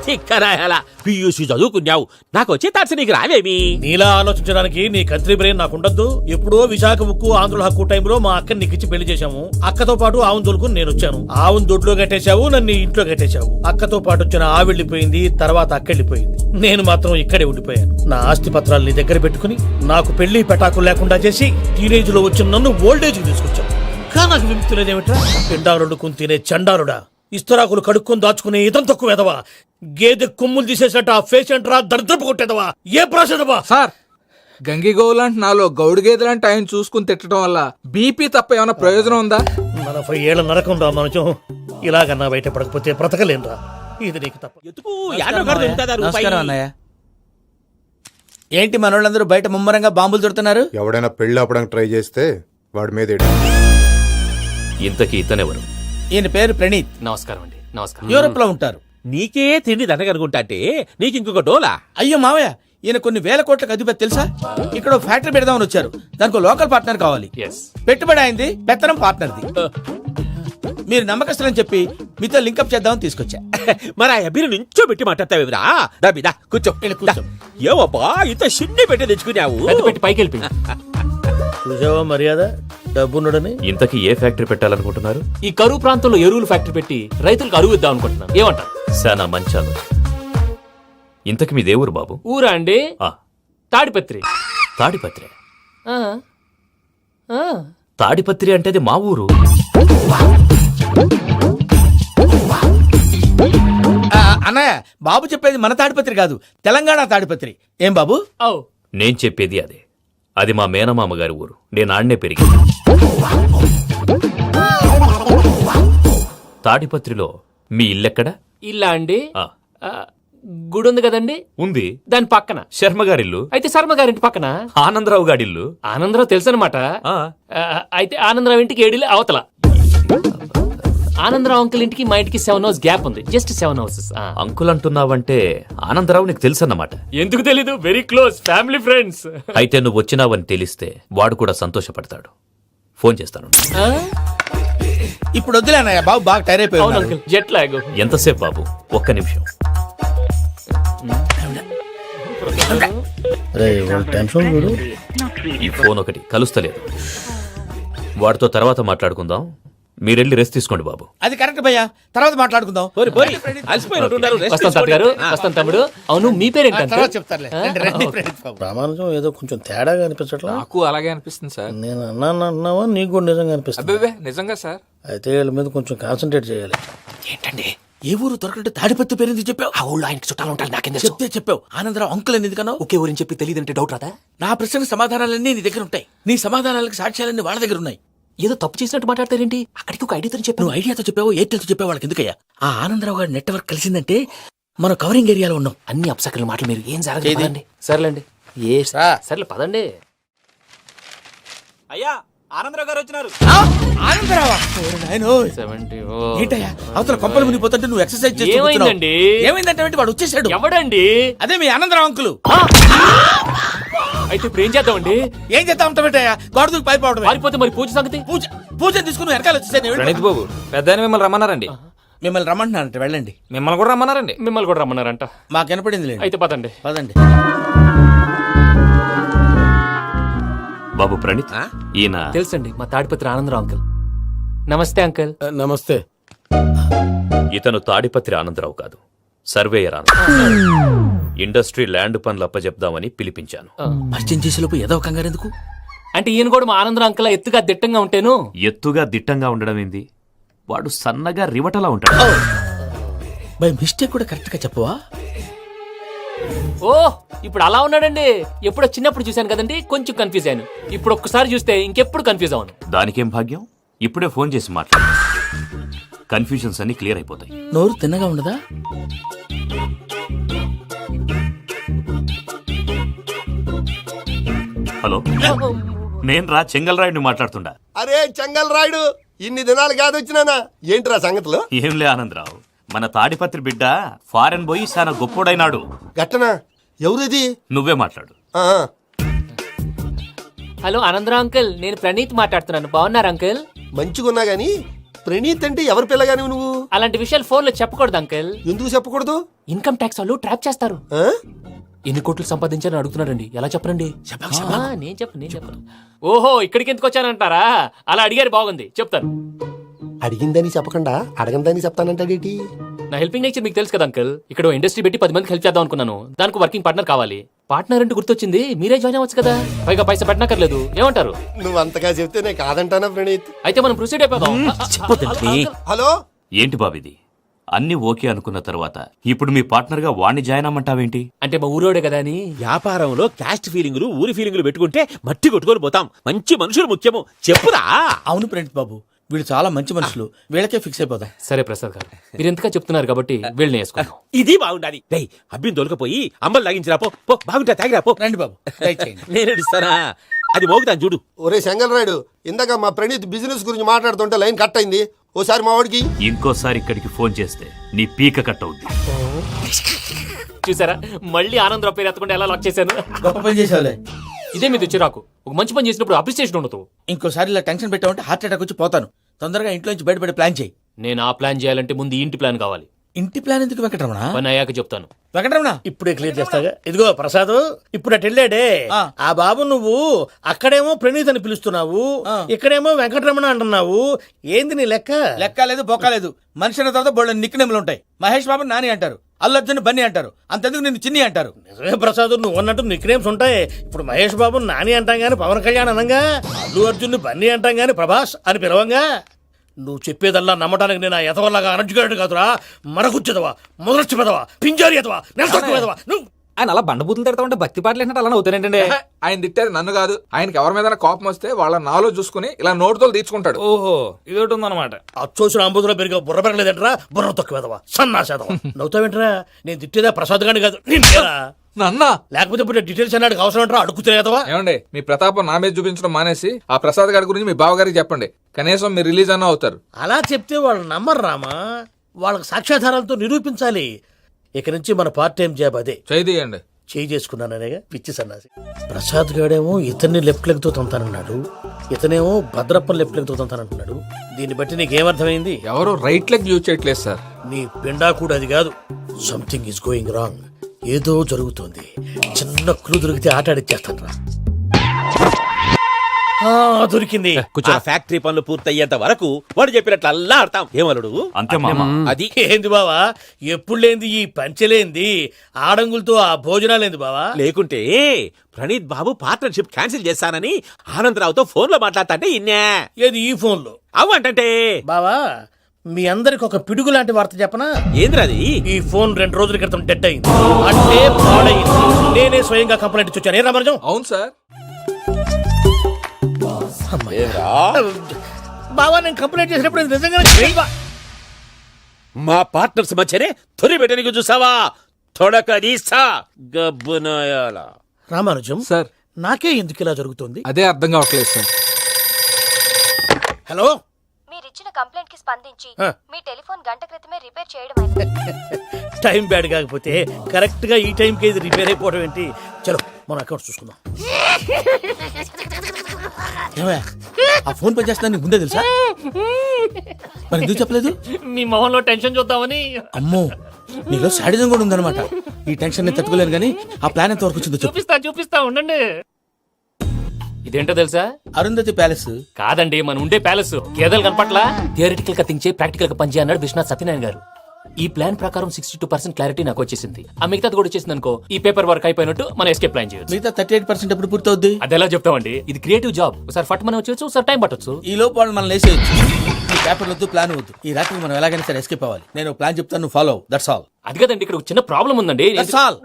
చిక్కరాయాల పియూసీ చదువుకున్నావు, నాకు వచ్చే తాట్స్ నీకు రావేమి? నీలా ఆలోచించడానికి నీ కంట్రీ బ్రెయిన్ నాకు ఉండద్దు. ఎప్పుడో విశాఖ ఉక్కు ఆంధ్రుల హక్కు టైంలో మా అక్కని నీకిచ్చి పెళ్లి చేశాము. అక్కతో పాటు ఆవును దొడుకుని నేను వచ్చాను. ఆవును దొడ్లో కట్టేశావు, నన్ను ఇంట్లో కట్టేశావు. అక్కతో పాటు వచ్చిన ఆవు వెళ్ళిపోయింది, తర్వాత అక్క వెళ్ళిపోయింది. నేను మాత్రం ఇక్కడే ఉండిపోయాను. నా ఆస్తి పత్రాలు నీ దగ్గర పెట్టుకుని నాకు పెళ్లి పెటాకులు లేకుండా చేసి టీనేజ్ లో వచ్చిన నన్ను ఓల్డేజ్ కి తీసుకొచ్చావు. ఇంకా నాకు విముక్తి లేదేమిట్రా? పిండారుడుకుని తినే చండారుడా, ఇస్తరాకులు కడుక్కొని దాచుకునే ఇతం తక్కువ ఎదవా, గేదె కొమ్ములు తీసేసట ఆ పేషెంట్ రా దరిద్రపు కొట్టేదవా, ఏ ప్రాసెదవా? సార్, గంగిగోవులాంటి నాలో గౌడు గేదెలాంటి ఆయన చూసుకుని తిట్టడం వల్ల బీపీ తప్ప ఏమైనా ప్రయోజనం ఉందా? 40 ఏళ్ల నరకం రా మనచం. ఇలాగన్నా బయటపడకపోతే బ్రతకలేనురా. ఇది నీకు తప్ప. నమస్కారం అన్నయ్య. ఏంటి మనోళ్ళందరూ బయట ముమ్మరంగా బాంబులు దొరుకుతున్నారు? ఎవడైనా పెళ్లి ఆపడానికి ట్రై చేస్తే వాడి మీద ఇంతకీ ఇతనెవరు? ఈయన పేరు ప్రణీత్. నమస్కారం అండి. నమస్కారం. యూరోప్ లో ఉంటారు. నీకే తిండి దండగనుకుంటా అంటే నీకు ఇంకొక డోలా? అయ్యో మావయ్య, ఈయన కొన్ని వేల కోట్లకు అధిపతి తెలుసా? ఇక్కడ ఫ్యాక్టరీ పెడదామని వచ్చారు. దానికి లోకల్ పార్ట్నర్ కావాలి. పెట్టుబడి అయింది, పెత్తనం పార్ట్నర్ది. మీరు నమ్మకస్తులని చెప్పి మీతో లింకప్ చేద్దామని తీసుకొచ్చా. మరి ఆ అబ్బిని నుంచో పెట్టి మాట్లాడతావేమిరా? రబిదా కూర్చో. కూర్చో. ఏవబ్బా ఇంత షిన్ని పెట్టి తెచ్చుకున్నావు? పెట్టి పైకి వెళ్ళి చూసావా మర్యాద, డబ్బున్నడని. ఇంతకీ ఏ ఫ్యాక్టరీ పెట్టాలనుకుంటున్నారు? ఈ కరువు ప్రాంతంలో ఎరువులు ఫ్యాక్టరీ పెట్టి రైతులకు అరువు ఇద్దాం అనుకుంటున్నారు. ఏమంటారు? శానా మంచి ఆలోచన. ఇంతకి మీ దేవురు బాబు? ఊరా అండి, తాడిపత్రి. తాడిపత్రి? తాడిపత్రి అంటే అది మా ఊరు. అన్నయ్య, బాబు చెప్పేది మన తాడిపత్రి కాదు, తెలంగాణ తాడిపత్రి. ఏం బాబు? నేను చెప్పేది అదే. అది మా మేనమామ గారి ఊరు. నేను ఆడనే పెరిగింది. తాడిపత్రిలో మీ ఇల్లెక్కడ? ఇల్లా అండి, గుడి ఉంది కదండి ఉంది. దాని పక్కన శర్మ గారిల్లు. అయితే శర్మ గారింటి పక్కన ఆనందరావు గారిల్లు. ఆనందరావు తెలుసు అనమాట. అయితే ఆనందరావు ఇంటికి 7 అవతల. ఆనందరావు అంకుల్ ఇంటికి మా ఇంటికి 7 hours గ్యాప్ ఉంది. Just 7 hours. అంకుల్ అంటున్నావంటే ఆనందరావు నీకు తెలుసన్నమాట. ఎందుకు తెలీదు, వెరీ క్లోజ్ ఫ్యామిలీ ఫ్రెండ్స్. అయితే నువ్వు వచ్చినావని తెలిస్తే వాడు కూడా సంతోషపడతాడు. ఫోన్ చేస్తాను. ఇప్పుడు వద్దులేనయ్య బాబు, బాగా టైర్ అయిపోయి జెట్ లాగ్. ఎంతసేపు బాబు? ఒక్క నిమిషం. ఈ ఫోన్ ఒకటి కలుస్తలేదు. వాడితో తర్వాత మాట్లాడుకుందాం. మీరెళ్ళి రెస్ట్ తీసుకోండి బాబు. అది కరెక్ట్ భయ్యా, తర్వాత మాట్లాడుకుందాం. వస్తాం తాత గారు, వస్తాం తమ్ముడు. అవును మీ పేరేంటంటే? చెప్తారులే. రండి, రండి బాబు. ప్రామాణికం ఏదో కొంచెం తేడాగా అనిపించట్లా. నాకు అలాగే అనిపిస్తుంది సార్. నేను అన్నావా నీకు కూడా నిజంగా అనిపిస్తుంది? అబ్బే నిజంగా సార్. అయితే వీళ్ళ మీద కొంచెం కాన్సన్ట్రేట్ చేయాలి. ఏంటండి ఏ ఊరు దొరకట్టు తాడిపత్రి పేరు ఎందుకు చెప్పావు? ఆ ఊళ్ళో ఆయనకి చుట్టాలు ఉంటారు. నాకేం చెప్తే చెప్పావు. ఆనందరావు అంకుల్ అని ఎందుకన్నావు? ఒకే ఊరిని చెప్పి తెలియదంటే డౌట్ రాదా? నా ప్రశ్నకు సమాధానాలన్నీ నీ దగ్గర ఉంటాయి. నీ సమాధానాలకు సాక్ష్యాలన్నీ వాళ్ళ దగ్గర ఉన్నాయి. ఏదో తప్పు చేసినట్టు మాట్లాడతారేంటి? అక్కడికి ఒక ఐడియాతో చెప్పాను. నువ్వు ఐడియాతో చెప్పావు, ఎయిర్టెల్తో చెప్పావు, వాళ్ళకి ఎందుకయ్యా? ఆ ఆనందరావు గారి నెట్వర్క్ కలిసిందంటే మనం కవరింగ్ ఏరియాలో ఉన్నాం. అన్ని అప్సకల మాటలు మీరు ఏం జరగదండి. సర్లేండి. సర్లే పదండి. అయ్యా ఆనందరావు గారు వచ్చినారు. ఆనందరావా? ఏంటయ్యా అవతల కొంపలు మునిగిపోతుంటే నువ్వు ఎక్సర్సైజ్ చేస్తూ ఏమైందండి? ఏమైందంటే వాడు వచ్చేసాడు. ఎవడండి? అదే మీ ఆనందరావు అంకులు. అయితే ఇప్పుడు ఏం చేద్దామండి? ఏం చేస్తా ఉంటావేటయ్యా? గోడ దూకి పైపోవడం. పారిపోతే మరి పూజ సంగతి? పూజ తీసుకుని వెనకాల వచ్చేసాను. ప్రణీత్ బాబు పెద్ద మిమ్మల్ని రమ్మన్నారండి. మిమ్మల్ని రమ్మంటున్నారంట, వెళ్ళండి. మిమ్మల్ని కూడా రమ్మన్నారండి. మిమ్మల్ని కూడా రమ్మన్నారంట. మాకు వినపడింది. అయితే పదండి. పదండి బాబు ప్రణీత్, ఈయన తెలుసండి మా తాడిపత్రి ఆనందరావు అంకుల్. నమస్తే అంకుల్. నమస్తే. ఇతను తాడిపత్రి ఆనందరావు కాదు, సర్వేయర్ ఆనందరావు. ఇండస్ట్రీ ల్యాండ్ పనులు అప్పచెప్దామని పిలిపించాను. పరిచయం చేసేలోపు ఏదో కంగారు ఎందుకు? అంటే ఈయన కూడా మా ఆనందరావు అంకుల్ ఎత్తుగా దిట్టంగా ఉంటాను. ఎత్తుగా దిట్టంగా ఉండడం ఏంది? వాడు సన్నగా రివటలా ఉంటాడు. బై మిస్టేక్ కూడా కరెక్ట్ గా చెప్పవా? ఓ ఇప్పుడు అలా ఉన్నాడండి. ఎప్పుడో చిన్నప్పుడు చూశాను కదండి, కొంచెం కన్ఫ్యూజ్ అయ్యాను. ఇప్పుడు ఒక్కసారి చూస్తే ఇంకెప్పుడు కన్ఫ్యూజ్ అవ్వను. దానికేం భాగ్యం, ఇప్పుడే ఫోన్ చేసి మాట్లాడు. కన్ఫ్యూజన్స్ అన్ని క్లియర్ అయిపోతాయి. నోరు తిన్నగా ఉండదా? హలో, నేను రా చెంగల్ రాయుడిని మాట్లాడుతుండా. అరే చెంగల్ రాయుడు, ఇన్ని దినాలు కాదు వచ్చినానా? ఏంట్రా సంగతులు? ఏంలే ఆనందరావు, మన తాడిపత్రి బిడ్డ ఫారెన్ పోయి చాలా గొప్పోడైనాడు. గట్టనా? ఎవరిది? నువ్వే మాట్లాడు. హలో ఆనందరావు అంకుల్, నేను ప్రణీత్ మాట్లాడుతున్నాను. బాగున్నారు అంకుల్? మంచిగున్నా గాని ప్రణీత్ అంటే ఎవరి పిల్లగాని నువ్వు? అలాంటి విషయాలు ఫోన్ లో చెప్పకూడదు అంకుల్. ఎందుకు చెప్పకూడదు? ఇన్కమ్ ట్యాక్స్ వాళ్ళు ట్రాప్ చేస్తారు. ఎన్ని కోట్లు సంపాదించాలని అడుగుతున్నారండి. ఎలా చెప్పరండి? నేను చెప్పను. ఓహో ఇక్కడికి ఎందుకు వచ్చానంటారా? అలా అడిగారు, బాగుంది, చెప్తాను. అడిగిందని చెప్పకుండా అడగందని చెప్తానంటాడేటి? నా హెల్పింగ్ నేచర్ మీకు తెలుసు కదా అంకుల్. ఇక్కడ ఇండస్ట్రీ పెట్టి 10 మందికి హెల్ప్ చేద్దాం అనుకున్నాను. దానికి వర్కింగ్ పార్ట్నర్ కావాలి. పార్ట్నర్ అంటే గుర్తొచ్చింది, మీరే జాయిన్ అవ్వచ్చు కదా. పైగా పైసా పెట్టనక్కర్లేదు. ఏమంటారు? నువ్వు అంతగా చెప్తే నేను కాదంటానా ప్రణీత్? అయితే మనం ప్రొసీడ్ అయిపోదాం. హలో, ఏంటి బాబిది? అన్ని ఓకే అనుకున్న తర్వాత ఇప్పుడు మీ పార్ట్నర్ గా వాణ్ణి జాయిన్ అమ్మంటావేంటి? అంటే మా ఊరోడే కదా అని. వ్యాపారంలో క్యాస్ట్ ఫీలింగులు, ఊరి ఫీలింగులు పెట్టుకుంటే మట్టి కొట్టుకొని పోతాం. మంచి మనుషులు ముఖ్యము. చెప్పురా. అవును ప్రణీత్ బాబు, వీళ్ళు చాలా మంచి మనుషులు. వీళ్ళకే ఫిక్స్ అయిపోతాం. సరే ప్రసాద్ గారు, మీరు ఎంతగా చెప్తున్నారు కాబట్టి వీళ్ళని వేసుకుంటాం. ఇది బాగుండాలి. డై అబ్బిని దొలకపోయి అమ్మలు లాగించిరా పో. బాగుంటా తాగిరా పో. రండి బాబు, నేను ఇస్తానా? అది మోగుతాను చూడు. ఒరే చెంగల్ రాయుడు, ఇందాక మా ప్రణీత్ బిజినెస్ గురించి మాట్లాడుతుంటే లైన్ కట్ అయింది. ఓసారి మా వాడికి ఇంకోసారి ఇక్కడికి ఫోన్ చేస్తే నీ పీక కట్ అవుద్ది. చూసారా, మళ్ళీ ఆనందరావు పేరు ఎత్తకుండా ఎలా లాక్ చేశాను. గొప్ప పని చేసావులే. ఇదే మీద చిరాకు. ఒక మంచి పని చేసినప్పుడు అప్రిసియేషన్ ఉండదు. ఇంకోసారి ఇలా టెన్షన్ పెట్టామంటే హార్ట్ అటాక్ వచ్చి పోతాను. తొందరగా ఇంట్లో నుంచి బయటపడే ప్లాన్ చేయి. నేను ఆ ప్లాన్ చేయాలంటే ముందు ఇంటి ప్లాన్ కావాలి. ఇంటి ప్లాన్ ఎందుకు వెంకటరమణ? పని అయ్యాక చెప్తాను. వెంకటరమణ ఇప్పుడే క్లియర్ చేస్తాగా. ఇదిగో ప్రసాద్, ఇప్పుడు అటు వెళ్ళాడే ఆ బాబు, నువ్వు అక్కడేమో ప్రణీత్ అని పిలుస్తున్నావు, ఇక్కడేమో వెంకటరమణ అంటున్నావు. ఏంది నీ లెక్క? లెక్క లేదు, బొక్క లేదు. మనిషి అన్న తర్వాత బోళ్ళ నిక్నెములు ఉంటాయి. మహేష్ బాబు నాని అంటారు, అల్లు అర్జున్ బన్నీ అంటారు, అంతెందుకు నిన్ను చిన్ని అంటారు. నిజమే ప్రసాద్, నువ్వు అన్నట్టు నిక్నేమ్స్ ఉంటాయి. ఇప్పుడు మహేష్ బాబు నాని అంటాం గాని పవన్ కళ్యాణ్ అనంగా, అల్లు అర్జున్ బన్నీ అంటాం గాని ప్రభాస్ అని పిలవంగా. నువ్వు చెప్పేదల్లా నమ్మటానికి నేను ఆ ఎతవల్లాగా అనర్జుకేటెడ్ కాదురా. మరగుచ్చదవా, మొదలచ్చి పెదవా, పింజారి ఎదవా, నెలసొక్కు పెదవా. ఆయన అలా బండబూతులు తిడతా ఉంటే భక్తి పాటలు ఏంటంటే అలా అవుతానంటే. ఆయన తిట్టేది నన్ను కాదు, ఆయనకి ఎవరి మీద కోపం వస్తే వాళ్ళ నాలో చూసుకుని ఇలా నోటుతో తీర్చుకుంటాడు. ఓహో ఇదొకటి ఉందన్నమాట. అచ్చోసిన అంబుధులో పెరిగే బుర్ర పెరగలేదంటరా, బుర్ర తొక్కువేదవా సన్నాసేదవా. నవ్వుతావేంట్రా? నేను తిట్టేదా ప్రసాద్ గాని కాదు నిన్నేరా. నన్నా లేకపోతే ఇప్పుడు డీటెయిల్స్ అన్నాడు అవసరం అంటారా? అడుగుతులేదవా. ఏమండి మీ ప్రతాపం నా మీద చూపించడం మానేసి ఆ ప్రసాద్ గారి గురించి మీ బావగారికి చెప్పండి. కనీసం మీరు రిలీజ్ అన్న అవుతారు. అలా చెప్తే వాళ్ళు నమ్మరు రామా, వాళ్ళకి సాక్ష్యాధారాలతో నిరూపించాలి. ఇక నుంచి మన పార్ట్ టైం జాబ్ అదే. చేయండి. చేయి చేసుకున్నాననేగా పిచ్చి సన్నాసి. ప్రసాద్ గాడేమో ఇతన్ని లెఫ్ట్ లెగ్ తో తొంతానన్నాడు, ఇతనేమో భద్రప్పని లెఫ్ట్ లెగ్ తో తొంతానంటున్నాడు. దీన్ని బట్టి నీకేమర్థమైంది? ఎవరు రైట్ లెగ్ యూజ్ చేయట్లేదు సార్. నీ పిండా కూడా అది కాదు. Something is going wrong. ఏదో జరుగుతోంది. చిన్న క్లూ దొరికితే ఆట ఆడిచ్చేస్తాను రా. దొరికింది. ఆ ఫ్యాక్టరీ పనులు పూర్తయ్యేంత వరకు వాడు చెప్పినట్లు అల్లా ఆడతాం. ఏమలుడు అంతే మామ. అది ఏంది బావా ఎప్పుడు లేంది ఈ పంచలేంది, ఆడంగులతో ఆ భోజనాలేంది బావా? లేకుంటే ప్రణీత్ బాబు పార్ట్నర్షిప్ క్యాన్సిల్ చేస్తానని ఆనందరావుతో ఫోన్ లో మాట్లాడతాంటే ఇన్నే. ఏది ఈ ఫోన్ లో? అవ్వంటే బావా మీ అందరికి ఒక పిడుగు లాంటి వార్త చెప్పనా? ఏంద్రది? ఈ ఫోన్ 2 రోజుల క్రితం డెడ్ అయింది, అంటే పాడైంది. నేనే స్వయంగా కంప్లైంట్ ఇచ్చి వచ్చాను. ఏ రామరాజం? అవును సార్. బావా నేను కంప్లైంట్ చేసినప్పుడు ఇది నిజంగా మా పార్ట్నర్స్ మధ్యనే తొలి పెట్టడానికి చూసావా? తొడక నీసా గబ్బునాయాల. రామానుజం సార్ నాకే ఎందుకు ఇలా జరుగుతుంది? అదే అర్థం కావట్లేదు సార్. హలో, మీరిచ్చిన కంప్లైంట్ కి స్పందించి ఆ. మీ టెలిఫోన్ గంట క్రితమే రిపేర్ చేయడం టైం బ్యాడ్ కాకపోతే కరెక్ట్ గా ఈ టైంకి ఇది రిపేర్ అయిపోవడం ఏంటి? చలో మన అకౌంట్ చూసుకుందాం. ఏమయ్య, ఆ ఫోన్ పనిచేస్తున్నా నీకు ముందే తెలుసా? మరి ఎందుకు చెప్పలేదు? మీ మొహంలో టెన్షన్ చూద్దామని. అమ్మో, నీలో శాడిజం కూడా ఉందన్నమాట. ఈ టెన్షన్ ని తట్టుకోలేను కానీ ఆ ప్లాన్ ఎంత వరకు వచ్చిందో చెప్పు. చూపిస్తా ఉండండి. ఇదేంటో తెలుసా? అరుంధతి ప్యాలెస్ కాదండి, మన ఉండే ప్యాలెస్. గేదెలు కనపట్లా? థియరిటికల్ గా థింక్ చేయి, ప్రాక్టికల్ గా పనిచేయ అన్నాడు విశ్వనాథ్ సత్యనారాయణ గారు. ఈ ప్లాన్ ప్రకారం 62% క్లారిటీ నాకు వచ్చేసింది. ఆ మిగతాది కూడా వచ్చేసింది అనుకో, ఈ పేపర్ వర్క్ అయిపోయినట్టు మనం ఎస్కేప్ ప్లాన్ చేయొచ్చు. మిగతా 38% ఎప్పుడు పూర్తవుద్ది? అది ఎలా చెప్తామండి? ఇది క్రియేటివ్ జాబ్. ఒకసారి ఫట్ మనం వచ్చేయచ్చు, ఒకసారి టైం పట్టొచ్చు. ఈ లోపు వాళ్ళు మనం లేసేయచ్చు. ఈ పేపర్ వద్దు, ప్లాన్ వద్దు. ఈ రాత్రి మనం ఎలాగైనా సరే ఎస్కేప్ అవ్వాలి. నేను ప్లాన్ చెప్తాను, నువ్వు ఫాలో. That's all. అది కదండి, ఇక్కడ ఒక చిన్న ప్రాబ్లం ఉందండి. That's all.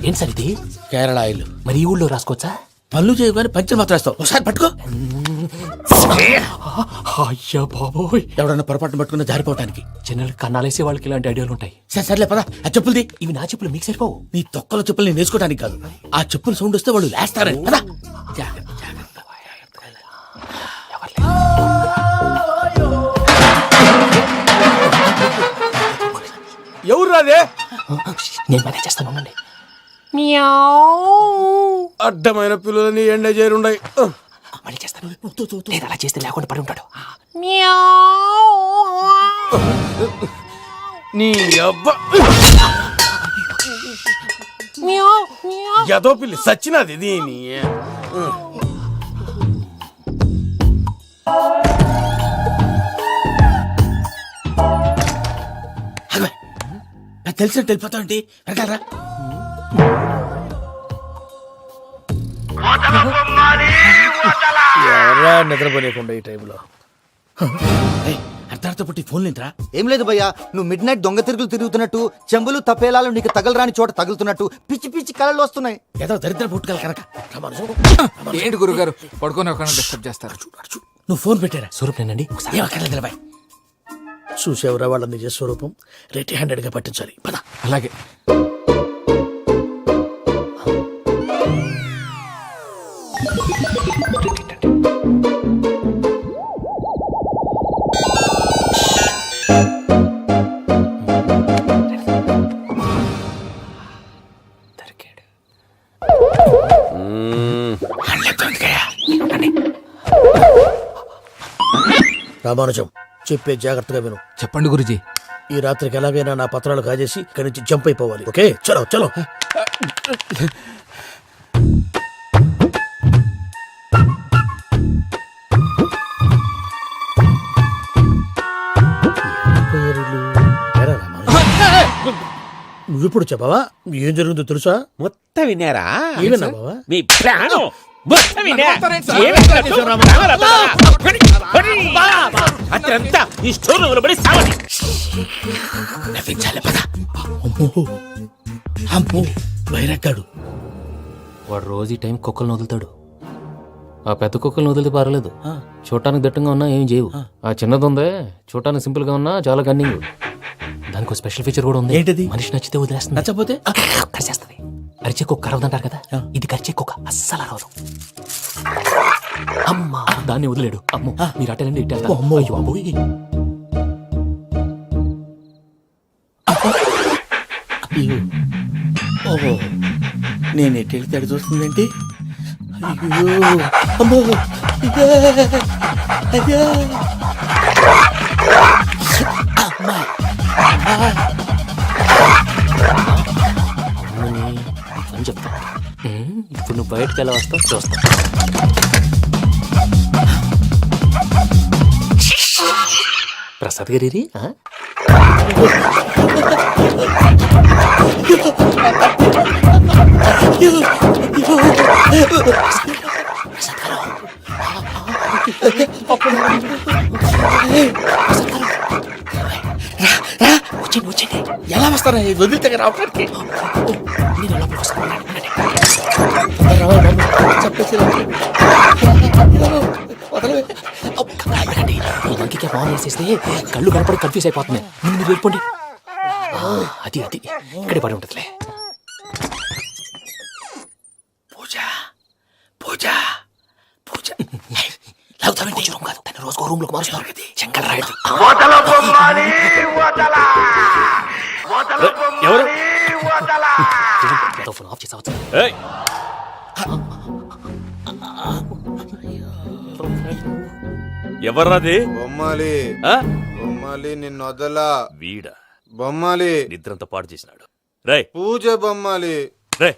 ఏం సార్ ఇది? కేరళ ఆయిల్. మరి ఈ ఊళ్ళో రాసుకోవచ్చా? పళ్ళు చేయగానే పంచర్ మాత్రం వేస్తావు. ఒకసారి పట్టుకో. అయ్యా బాబోయ్, ఎవడన్నా పొరపాటున పట్టుకున్న జారిపోవటానికి. జనరల్ కన్నాలేసే వాళ్ళకి ఇలాంటి ఐడియాలు ఉంటాయి. సర్లే పదా, ఆ చెప్పులది. ఇవి నా చెప్పులు మీకు సరిపోవు. నీ తొక్కల చెప్పులు నేను వేసుకోవడానికి కాదు, ఆ చెప్పులు సౌండ్ వస్తే వాళ్ళు లేస్తారని. పదా. ఎవరు రాదే? నేను మేనేజ్ చేస్తాను, ఉండండి. అడ్డమైన పిల్లలని ఎండ చేరుండయి. మళ్ళీ చేస్తాను. లేదు, అలా చేస్తే లేకుండా పడి ఉంటాడు. నీ అబ్బ ఎదో పిల్లి సచ్చినది దీని. తెలిసినట్టు వెళ్ళిపోతా ఉంటే వెనకాలరా. ఎవరా నిద్రపోలేకుండా ఈ టైంలో? అర్ధార్థ పుట్టి ఫోన్ లేంట్రా? ఏం లేదు భయ్యా, నువ్వు మిడ్ నైట్ దొంగ తిరుగులు తిరుగుతున్నట్టు, చెంబులు తపేలాలు నీకు తగలరాని చోట తగులుతున్నట్టు పిచ్చి పిచ్చి కళలు వస్తున్నాయి. ఏదో దరిద్ర పుట్టుకల కనుక. ఏంటి గురుగారు పడుకొని ఒక డిస్టర్బ్ చేస్తారు? నువ్వు ఫోన్ పెట్టారా? స్వరూపేనండి. చూసేవరా వాళ్ళ నిజ స్వరూపం. రెడీ హ్యాండెడ్ గా పట్టించాలి. పద. అలాగే. రామానుజం చెప్పే జాగ్రత్తగా విను. చెప్పండి గురుజీ. ఈ రాత్రికి ఎలాగైనా నా పత్రాలు కాజేసి ఇక్కడి నుంచి జంప్ అయిపోవాలి. ఓకే, చలో చలో. నువ్విప్పుడు చెప్పవా? ఏం జరుగుతుందో తెలుసా? మొత్తం విన్నారా? ఏమన్నా బావా? మీ ప్లాన్ అత్రంతా ఈ స్టోర్ రూమ్ లో పడి సావండి. నవ్వించాలి పద. అమ్మో బైరక్కాడు. వాడు రోజు ఈ టైం కుక్కలను వదులుతాడు. ఆ పెద్ద కుక్కలను వదిలితే పర్లేదు, చూడటానికి దట్టంగా ఉన్నా ఏం చేయవు. ఆ చిన్నది ఉందే చూడటానికి సింపుల్ గా ఉన్నా చాలా కన్నింగ్. దానికి ఒక స్పెషల్ ఫీచర్ కూడా ఉంది. ఏంటిది? మనిషి నచ్చితే వదిలేస్తుంది, నచ్చపోతే కరిచేస్తుంది. అరిచే కుక్క అరవదంటారు కదా, ఇది కరిచే కుక్క అస్సలు అరవదు. అమ్మా దాన్ని వదిలేడు. అమ్మో మీరు అటెండి ఇటు వెళ్తారు. అయ్యో అబ్బోయ్. ఓహో నేను ఎటు వెళ్తే అటు చూస్తుందేంటి? అయ్యో అమ్మో అయ్యా అమ్మా అని చెప్తా. ఇప్పుడు నువ్వు బయటకు ఎలా వస్తావు చూస్తా. ప్రసాద్ గారి వచ్చింది. ఎలా వస్తారా వదిలితే రావడానికి? ఈ లంకికి ఫోన్ వేసేస్తే కళ్ళు కనపడి కన్ఫ్యూజ్ అయిపోతున్నాయి. మీరు వెళ్ళిపోండి. అది అది ఇక్కడే పడి ఉంటుందిలే. పూజ పూజ పూజ పూజ రూమ్ కాదు, తన రోజుకో రూమ్ లోకి మారుస్తున్నారు కదా. శంకర్ రాయుడు ఎవరు? ఫోన్ ఆఫ్ చేసావచ్చు. ఎవర్రాది? బొమ్మాలి ఆ? బొమ్మాలి నిన్ను వదలా. వీడా బొమ్మాలి నిద్రంతా పాడు చేసినాడు. రే పూజ బొమ్మాలి. రే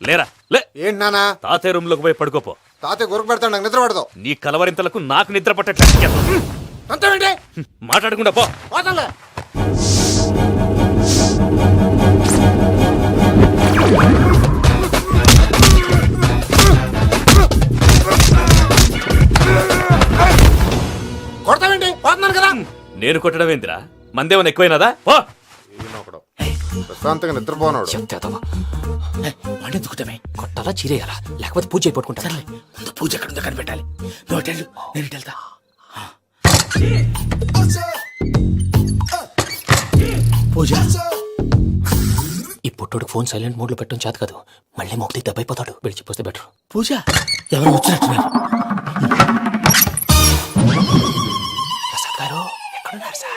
లేరా లే. ఏంటి నానా? తాతయ్య రూమ్ లోకి పోయి పడుకోపో. తాతయ్య గురకు పెడతాడు, నాకు నిద్ర పడతావు. నీ కలవరింతలకు నాకు నిద్ర పట్టట్లేదు. అంతేంటి? మాట్లాడకుండా పో. పోతాలే. కొడతావేంటి? పోతున్నాను కదా. నేను కొట్టడం ఏంటిరా? మందేమన్నా ఎక్కువైనదా? పో. ఈయనొకడు ప్రశాంతంగా నిద్రపోనాడు. వండెందుకుంటామే? కొట్టాలా చీరేయాలా లేకపోతే పూజ అయిపోట్టుకుంటా. సర్లే ముందు పూజ ఎక్కడ ఉందో కనిపెట్టాలి. నువ్వు అటెళ్ళు, నేను ఇటు వెళ్తా. పూజ ఈ పుట్టోడు ఫోన్ సైలెంట్ మోడ్ లో పెట్టడం చేత కాదు, మళ్ళీ మొక్కి దెబ్బైపోతాడు. విడిచిపోతే బెటర్. పూజ ఎవరు వచ్చినట్టున్నారు? ప్రసాద్ గారు ఎక్కడున్నారు సార్?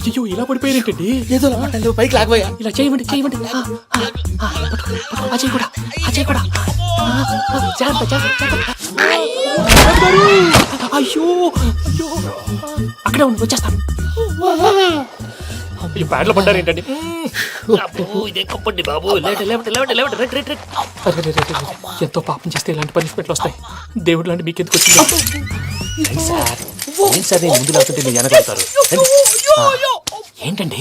అయ్యో ఇలా పడిపోయినట్టండి. ఏదో మాటలు పైకి లాగబోయా. ఇలా చేయమండి చేయమండి. అజయ్ కూడా అజయ్ కూడా జాగ్రత్త జాగ్రత్త జాగ్రత్త. అయ్యో అయ్యో అక్కడే ఉండి వచ్చేస్తాను. ఈ బ్యాడ్లో పడ్డారు ఏంటండి? ఇదే కప్పండి బాబు. ఎంతో పాపం చేస్తే ఇలాంటి పనిష్మెంట్లు వస్తాయి. దేవుడు లాంటి మీకు ఎందుకు వచ్చింది సార్? ఏం సార్ నేను ముందు లేకుంటే మీరు వెనకాడతారు. ఏంటండి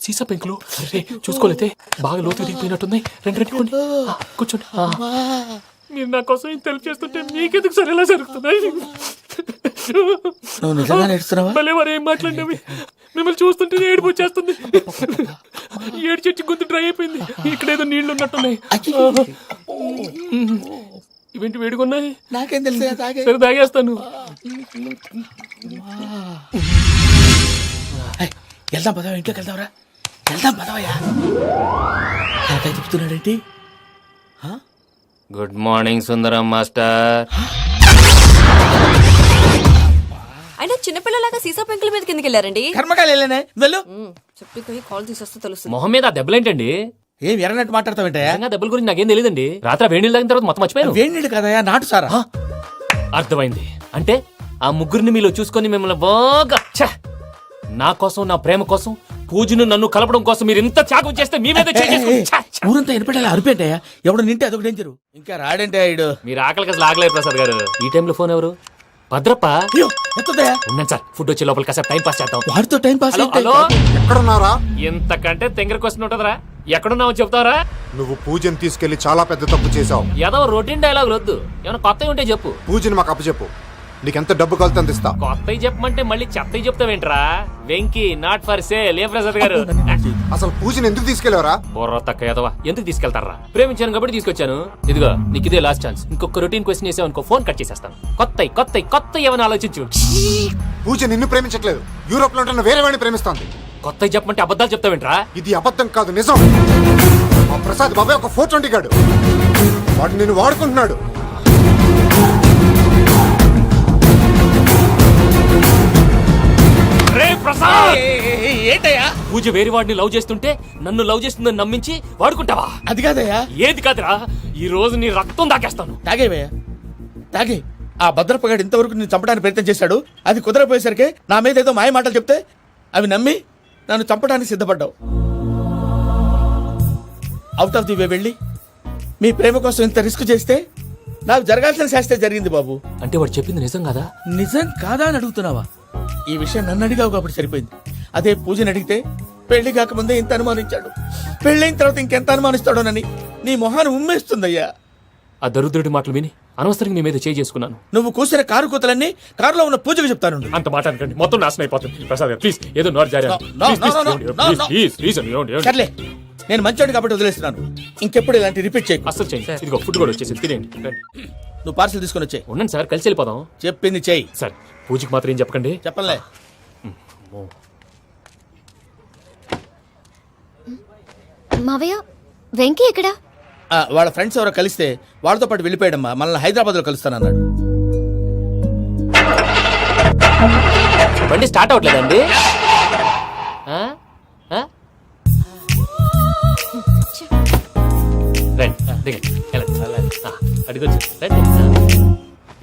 సీసా పెంకులు? అరే చూసుకోలేతే బాగా లోతు దిగిపోయినట్టున్నాయి. రెండు రెండు కొన్ని కూర్చోండి. మీరు నా కోసం ఇంత హెల్ప్ చేస్తుంటే మీకెందుకు సరే ఎలా జరుగుతున్నాయి? నువ్వు నిజంగా నేర్చుతున్నావా? భలే వారు ఏం మాట్లాడినవి. మిమ్మల్ని చూస్తుంటే ఏడుపు వచ్చేస్తుంది. ఏడు చెట్టు గొంతు డ్రై అయిపోయింది. ఇక్కడ ఏదో నీళ్లు ఉన్నట్టున్నాయి. ఇవేంటి వేడుకున్నాయి? నాకేం తెలుసు. సరే తాగేస్తాను. వెళ్దాం పదవా, ఇంట్లోకి వెళ్దాంరా. వెళ్దాం పదవయ్యా. నాకై చెప్తున్నాడేంటి? Good morning Sundaram master. అయినా చిన్నపిల్లలాగా సీసా పెంకుల మీద కిందకి వెళ్ళారండి. కర్మకాయలు వెళ్ళానే వెళ్ళు. చెప్పి పోయి కాల్ తీసేస్తే తెలుస్తుంది. మొహం మీద ఆ దెబ్బలేంటండి? ఏం ఎర్రనట్టు మాట్లాడతావేంటయా? దెబ్బల గురించి నాకేం తెలియదండి. రాత్రి వేడి నీళ్ళు తాగిన తర్వాత మొత్తం మర్చిపోయాను. వేడి నీళ్ళు కదయా, నాటు సారా. అర్థమైంది. అంటే ఆ ముగ్గురిని మీలో చూసుకొని మిమ్మల్ని బాగా నా కోసం నా ప్రేమ కోసం పూజను నన్ను కలపడం కోసం మీరు ఇంత త్యాగం చేస్తే మీ మీద ఊరంతా ఎనపెట్టాలి అరిపేటయా. ఎవడు నింటే అదొక డేంజరు. ఇంకా రాడంటే ఆయుడు. మీరు ఆకలికి అసలు ఆగలేదు ప్రసాద్ గారు. ఈ టైంలో ఫోన్ ఎవరు? భద్రప్ప. ఉన్నాను సార్. ఫుడ్ వచ్చే లోపల కాసేపు టైం పాస్ చేద్దాం. వాడితో టైం పాస్ హలో ఎక్కడున్నారా? ఎంతకంటే తెంగర క్వశ్చన్ ఉంటుందిరా. ఎక్కడున్నావో చెప్తావరా? నువ్వు పూజని తీసుకెళ్లి చాలా పెద్ద తప్పు చేశావు. ఏదో రొటీన్ డైలాగ్ వద్దు, ఏమైనా కొత్తవి ఉంటే చెప్పు. పూజని మాకు అప్పచెప్పు, నీకెంత డబ్బు కలితే అంత ఇస్తా. కొత్తవి చెప్పమంటే మళ్ళీ చెత్తవి చెప్తావేంట్రా? Venky not for sale. ఏ ప్రసాద్ గారు అసలు పూజని ఎందుకు తీసుకెళ్లేవరా? బోర్ర తక్క ఏదవా, ఎందుకు తీసుకెళ్తారా? ప్రేమించాను కాబట్టి తీసుకొచ్చాను. ఇదిగో నీకు ఇదే లాస్ట్ ఛాన్స్. ఇంకొక రొటీన్ క్వశ్చన్ చేసావు అనుకో, ఫోన్ కట్ చేసేస్తాను. కొత్త ఏమైనా ఆలోచించు. పూజ నిన్ను ప్రేమించట్లేదు, యూరోప్ లో ఉంటున్న వేరే వాడిని ప్రేమిస్తోంది. కొత్తవి చెప్పమంటే అబద్ధాలు చెప్తావేంట్రా? ఇది అబద్ధం కాదు, నిజం. మా ప్రసాద్ బాబాయ్ ఒక 420 గాడు, వాడు నిన్ను వాడుకుంటున్నాడు. ఏంటయ్యా? పూజ వేరే వాడిని లవ్ చేస్తుంటే నన్ను లవ్ చేస్తుందని నమ్మించి వాడుకుంటావా? అది కాదయ్యా. ఏది కాదురా, ఈ రోజు నీ రక్తం దాకేస్తాను. తాగేవయ్యా, తాగే. ఆ భద్రపగాడు ఇంతవరకు నేను చంపడానికి ప్రయత్నం చేశాడు. అది కుదరపోయేసరికి నా మీద ఏదో మాయ మాటలు చెప్తే అవి నమ్మి నన్ను చంపడానికి సిద్ధపడ్డావు. అవుట్ ఆఫ్ ది వే వెళ్ళి మీ ప్రేమ కోసం ఇంత రిస్క్ చేస్తే నాకు జరగాల్సిన శాస్త్రే జరిగింది బాబు. అంటే వాడు చెప్పింది నిజం కాదా? నిజం కాదా అని అడుగుతున్నావా? ఈ విషయం నన్ను అడిగావు కాబట్టి సరిపోయింది. అదే పూజని అడిగితే పెళ్లి కాకముందే ఇంత అనుమానించాడు, పెళ్ళైన తర్వాత ఇంకెంత అనుమానిస్తాడోనని నీ మొహాన్ని ఉమ్మేస్తుందయ్యా. ఆ దరిద్రుడి మాటలు విని అనవసరంగా నీ మీద చేసుకున్నాను. నువ్వు కూసిన కారు కూతలన్నీ కారులో ఉన్న పూజకు చెప్తాను. అంత మాట అనకండి, మొత్తం నాశనం అయిపోతుంది. ప్రసాద్ ప్లీజ్, ఏదో నోరు జారీ. సర్లే, నేను మంచోడు కాబట్టి వదిలేస్తున్నాను. ఇంకెప్పుడు ఇలాంటి రిపీట్ చేయకు. అసలు చేయండి. ఇదిగో ఫుడ్ కూడా వచ్చేసి తినేయండి. నువ్వు పార్సల్ తీసుకొని వచ్చే. ఉన్నాను సార్, కలిసి వెళ్ళిపోదాం. చెప్పింది చెయ్యి సార్. పూజకి మాత్రం ఏం చెప్పకండి. చెప్పలే. మావయ్య, వెంకీ ఎక్కడా? వాళ్ళ ఫ్రెండ్స్ ఎవరో కలిస్తే వాళ్ళతో పాటు వెళ్ళిపోయాడమ్మా. మనల్ని హైదరాబాద్ లో కలుస్తానన్నాడు. బండి స్టార్ట్ అవట్లేదండి.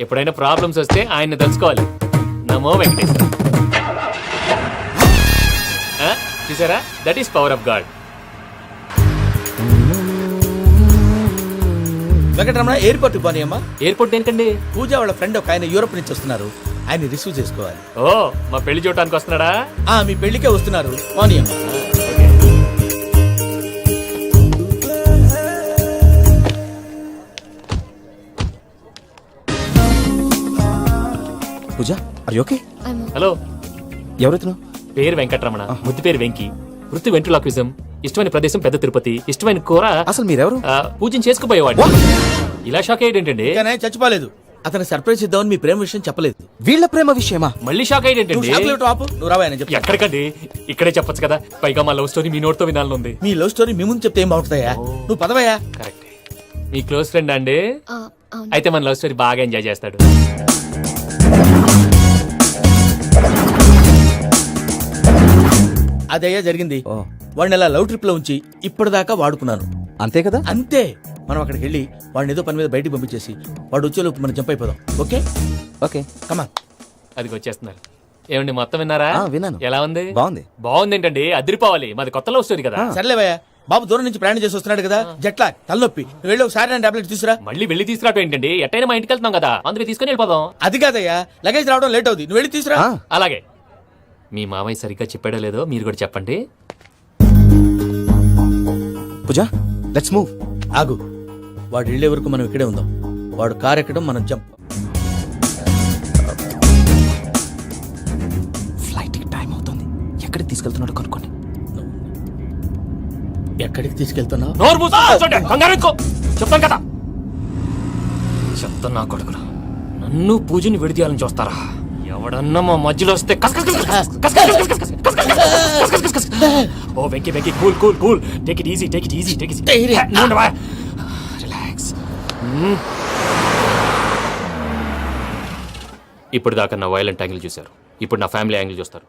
ఎప్పుడైనా ప్రాబ్లమ్స్ వస్తే ఆయన్ని తెలుసుకోవాలి. నమో వెంకటేశ్వర. చూసారా, that is power of God. Venkataramana, airport పోనీ అమ్మా. ఎయిర్పోర్ట్ దేనికండి? పూజ వాళ్ళ ఫ్రెండ్ ఒక ఆయన యూరోప్ నుంచి వస్తున్నారు, ఆయన రిసీవ్ చేసుకోవాలి. ఓ, మా పెళ్లి చూడటానికి వస్తున్నాడా? మీ పెళ్లికే వస్తున్నారు. పోనీ అమ్మా. పూజ, ఆర్ యు ఓకే? హలో, ఎవరైతును? పేరు వెంకటరమణ, ముద్దు పేరు వెంకీ, వృత్తి వెంట్రులాక్విజం, ఇష్టమైన ప్రదేశం పెద్ద తిరుపతి, ఇష్టమైన కూర. అసలు మీరెవరు? పూజను చేసుకుపోయేవాడు. ఇలా షాక్ అయ్యేటండి? చచ్చిపోలేదు. అతను సర్ప్రైజ్ ఇద్దామని మీ ప్రేమ విషయం చెప్పలేదు. వీళ్ళ ప్రేమ విషయమా? మళ్ళీ షాక్ అయ్యేటండి? నువ్వు రావాయని చెప్పి. ఎక్కడికండి, ఇక్కడే చెప్పొచ్చు కదా. పైగా మా లవ్ స్టోరీ మీ నోట్తో వినాలనుంది. మీ లవ్ స్టోరీ మీ ముందు చెప్తే ఏం బాగుంటుందయ్యా? నువ్వు పదవయ్యా. కరెక్ట్. మీ క్లోజ్ ఫ్రెండ్ అండి? అయితే మన లవ్ స్టోరీ బాగా ఎంజాయ్ చేస్తాడు. అదయ్యా జరిగింది. వాడిని అలా లవ్ ట్రిప్ లో ఉంచి ఇప్పటిదాకా వాడుకున్నాను. అంతే కదా? అంతే. మనం అక్కడికి వెళ్ళి వాడిని ఏదో పని మీద బయటికి పంపించేసి వాడు వచ్చేలోపు మనం జంప్ అయిపోదాం. ఓకే ఓకే, కమా. అది వచ్చేస్తున్నారు. ఏమండి, మొత్తం విన్నారా? విన్నాను. ఎలా ఉంది? బాగుంది. బాగుంది ఏంటండి, అదిరిపోవాలి. మాది కొత్త లవ్ స్టోరీ కదా. సర్లేవయ్యా, బాబు దూరం నుంచి ప్రయాణం చేసి వస్తున్నాడు కదా, జట్లా తలనొప్పి. నువ్వు వెళ్ళి ఒకసారి టాబ్లెట్ తీసుకురా. మళ్ళీ వెళ్ళి తీసుకురావటం ఏంటండి? ఎట్టైనా మా ఇంటికి వెళ్తున్నాం కదా, అందుకే తీసుకుని వెళ్ళిపోదాం. అది కాదయ్యా, లగేజ్ రావడం లేట్ అవుతుంది. నువ్వు వెళ్ళి తీసుకురా. అలాగే. మీ మామయ్య సరిగ్గా చెప్పాడో లేదో మీరు కూడా చెప్పండి. పూజ, లెట్స్ మూవ్. ఆగు, వాడు వెళ్ళే వరకు మనం ఇక్కడే ఉందాం. వాడు కార్ ఎక్కడం, మనం జంప్. ఫ్లైట్ కి టైం అవుతుంది. ఎక్కడికి తీసుకెళ్తున్నాడో కనుక్కోండి. ఎక్కడికి తీసుకెళ్తున్నావు? చెప్తాను కదా. చెప్తాను నా కొడుకురా, నన్ను పూజని విడిదీయాలని చూస్తారా? ఎవడన్నా మా మధ్యలో వస్తే ఓ Venky Venky, cool cool cool, take it easy, take it easy, take it easy, relax. ఇప్పుడు దాకా నా వైలెంట్ యాంగిల్ చూశారు, ఇప్పుడు నా ఫ్యామిలీ యాంగిల్ చూస్తారు.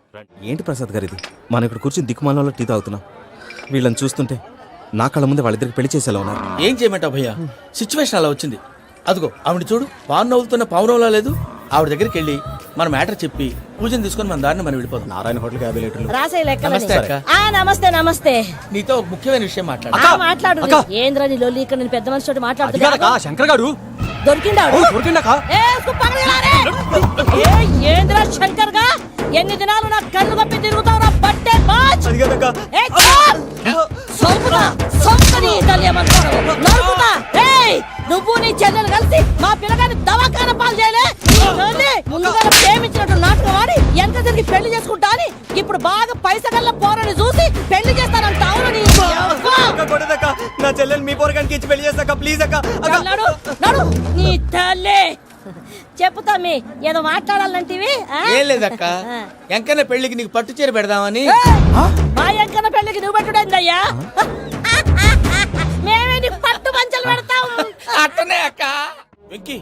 ఏంటి ప్రసాద్ గారు ఇది? మనం ఇక్కడ కూర్చొని దిక్కుమాలలో టీ తాగుతున్నాం. వీళ్ళని చూస్తుంటే నా కళ్ళ ముందే వాళ్ళిద్దరికి పెళ్లి చేసేలా ఉన్నారు. ఏం చేయమంటావు భయ్యా, సిచ్యువేషన్ అలా వచ్చింది. అదిగో ఆవిడ చూడు, పాను నవ్వుతున్న పావురంలా లేదు. ఆవిడ దగ్గరికి వెళ్ళి మన మ్యాటర్ చెప్పి పూజను తీసుకొని మన దారిని మనం వెళ్ళిపోతాం. నారాయణ హోటల్ 50 లీటర్లు. నమస్తే అక్క. నమస్తే నమస్తే. నీతో ఒక ముఖ్యమైన విషయం మాట్లాడు. మాట్లాడు. ఏంద్రా నీ లొల్లి? ఇక్కడ నేను పెద్ద మనిషితో మాట్లాడుతున్నా. శంకర్ గారు దొరికిందా? ఏంద్రా శంకర్ గా? ఎన్ని దినాలు నా కళ్ళు కప్పి తిరుగుతావు నా బట్టే బాచ్. నువ్వు నీ చెల్లెలు కలిసి మా పిల్లగాని దవాఖాన పాలు చేయలే. ముందుగా ప్రేమించినట్టు నాటకం ఆడి ఎంత తిరిగి పెళ్లి చేసుకుంటా అని ఇప్పుడు బాగా పైసగల్ల పోరని చూసి పెళ్లి చేస్తానంట. అవును నీ నా చెల్లెలు మీ పోరగానికి ఇచ్చి పెళ్లి చేస్తాక ప్లీజ్ అక్క. నడు నడు నీ తల్లి చెప్పుతా మీ ఏదో మాట్లాడాలంటివి. ఏం లేదక్క, ఎంకన్న పెళ్లికి నీకు పట్టు చీర పెడదామని. మా ఎంకన్న పెళ్లికి నువ్వు పెట్టుడైందయ్యా, మేమే నీకు పట్టు పంచలు పెడతాం. అట్టనే అక్క. వెంకీ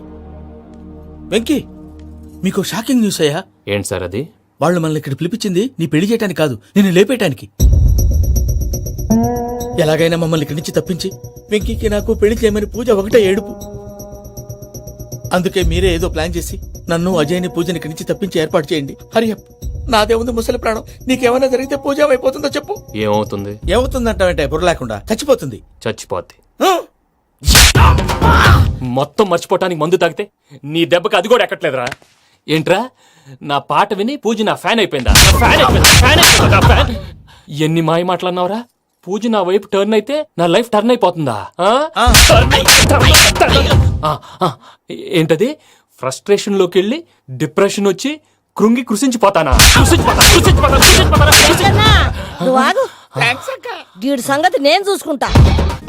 వెంకీ, మీకు షాకింగ్ న్యూస్ అయ్యా. ఏంటి సార్ అది? వాళ్ళు మనల్ని ఇక్కడ పిలిపించింది నీ పెళ్లి చేయడానికి కాదు, నిన్ను లేపేయటానికి. ఎలాగైనా మమ్మల్ని ఇక్కడి నుంచి తప్పించి వెంకీకి నాకు పెళ్లి చేయమని పూజ ఒకటే ఏడుపు. అందుకే మీరే ఏదో ప్లాన్ చేసి నన్ను అజయ్ని పూజని ఇక్కడి నుంచి తప్పించి ఏర్పాటు చేయండి. హరియప్, నాదే ఉంది ముసలి ప్రాణం. నీకేమైనా జరిగితే పూజ అయిపోతుందో చెప్పు. ఏమవుతుంది? ఏమవుతుందంటావంటే బుర్ర లేకుండా చచ్చిపోతుంది. చచ్చిపోద్ది. మొత్తం మర్చిపోవటానికి మందు తాగితే నీ దెబ్బకి అది కూడా ఎక్కట్లేదురా. ఏంట్రా, నా పాట విని పూజ నా ఫ్యాన్ అయిపోయిందా? ఎన్ని మాయ మాటలన్నావురా? పూజ నా వైపు టర్న్ అయితే నా లైఫ్ టర్న్ అయిపోతుందా? ఏంటది? ఫ్రస్ట్రేషన్ లోకి వెళ్ళి డిప్రెషన్ వచ్చి కృంగి కృషించిపోతానా? నువ్వు ఆగు, వీడి సంగతి నేను చూసుకుంటా.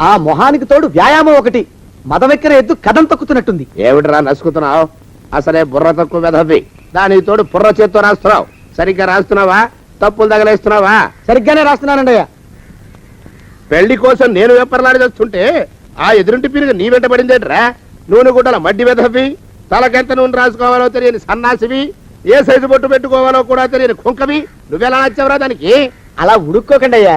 ఆ మొహానికి తోడు వ్యాయామం ఒకటి, మదవెక్కిన ఎద్దు కథం తొక్కుతున్నట్టుంది. ఏమిట్రా నసుకుతున్నావు? అసలే బుర్ర తక్కువ మెదవి. దానికి తోడు బుర్ర చేత్తో రాస్తున్నావు. సరిగ్గా రాస్తున్నావా? తప్పులు తగలేస్తున్నావా? సరిగ్గానే రాస్తున్నానండి అయ్యా. పెళ్లి కోసం నేను వెప్పర్లాడి చేస్తుంటే ఆ ఎదురింటి పిరుగు నీ వెంట పడిందేట్రా? నూనె గుడ్డల మడ్డి వెదవి, తలకెంత నూనె రాసుకోవాలో తెలియని సన్నాసివి, ఏ సైజు బొట్టు పెట్టుకోవాలో కూడా తెలియని కుంకవి. నువ్వెలా నచ్చావురా దానికి? అలా ఉడుక్కోకండి అయ్యా.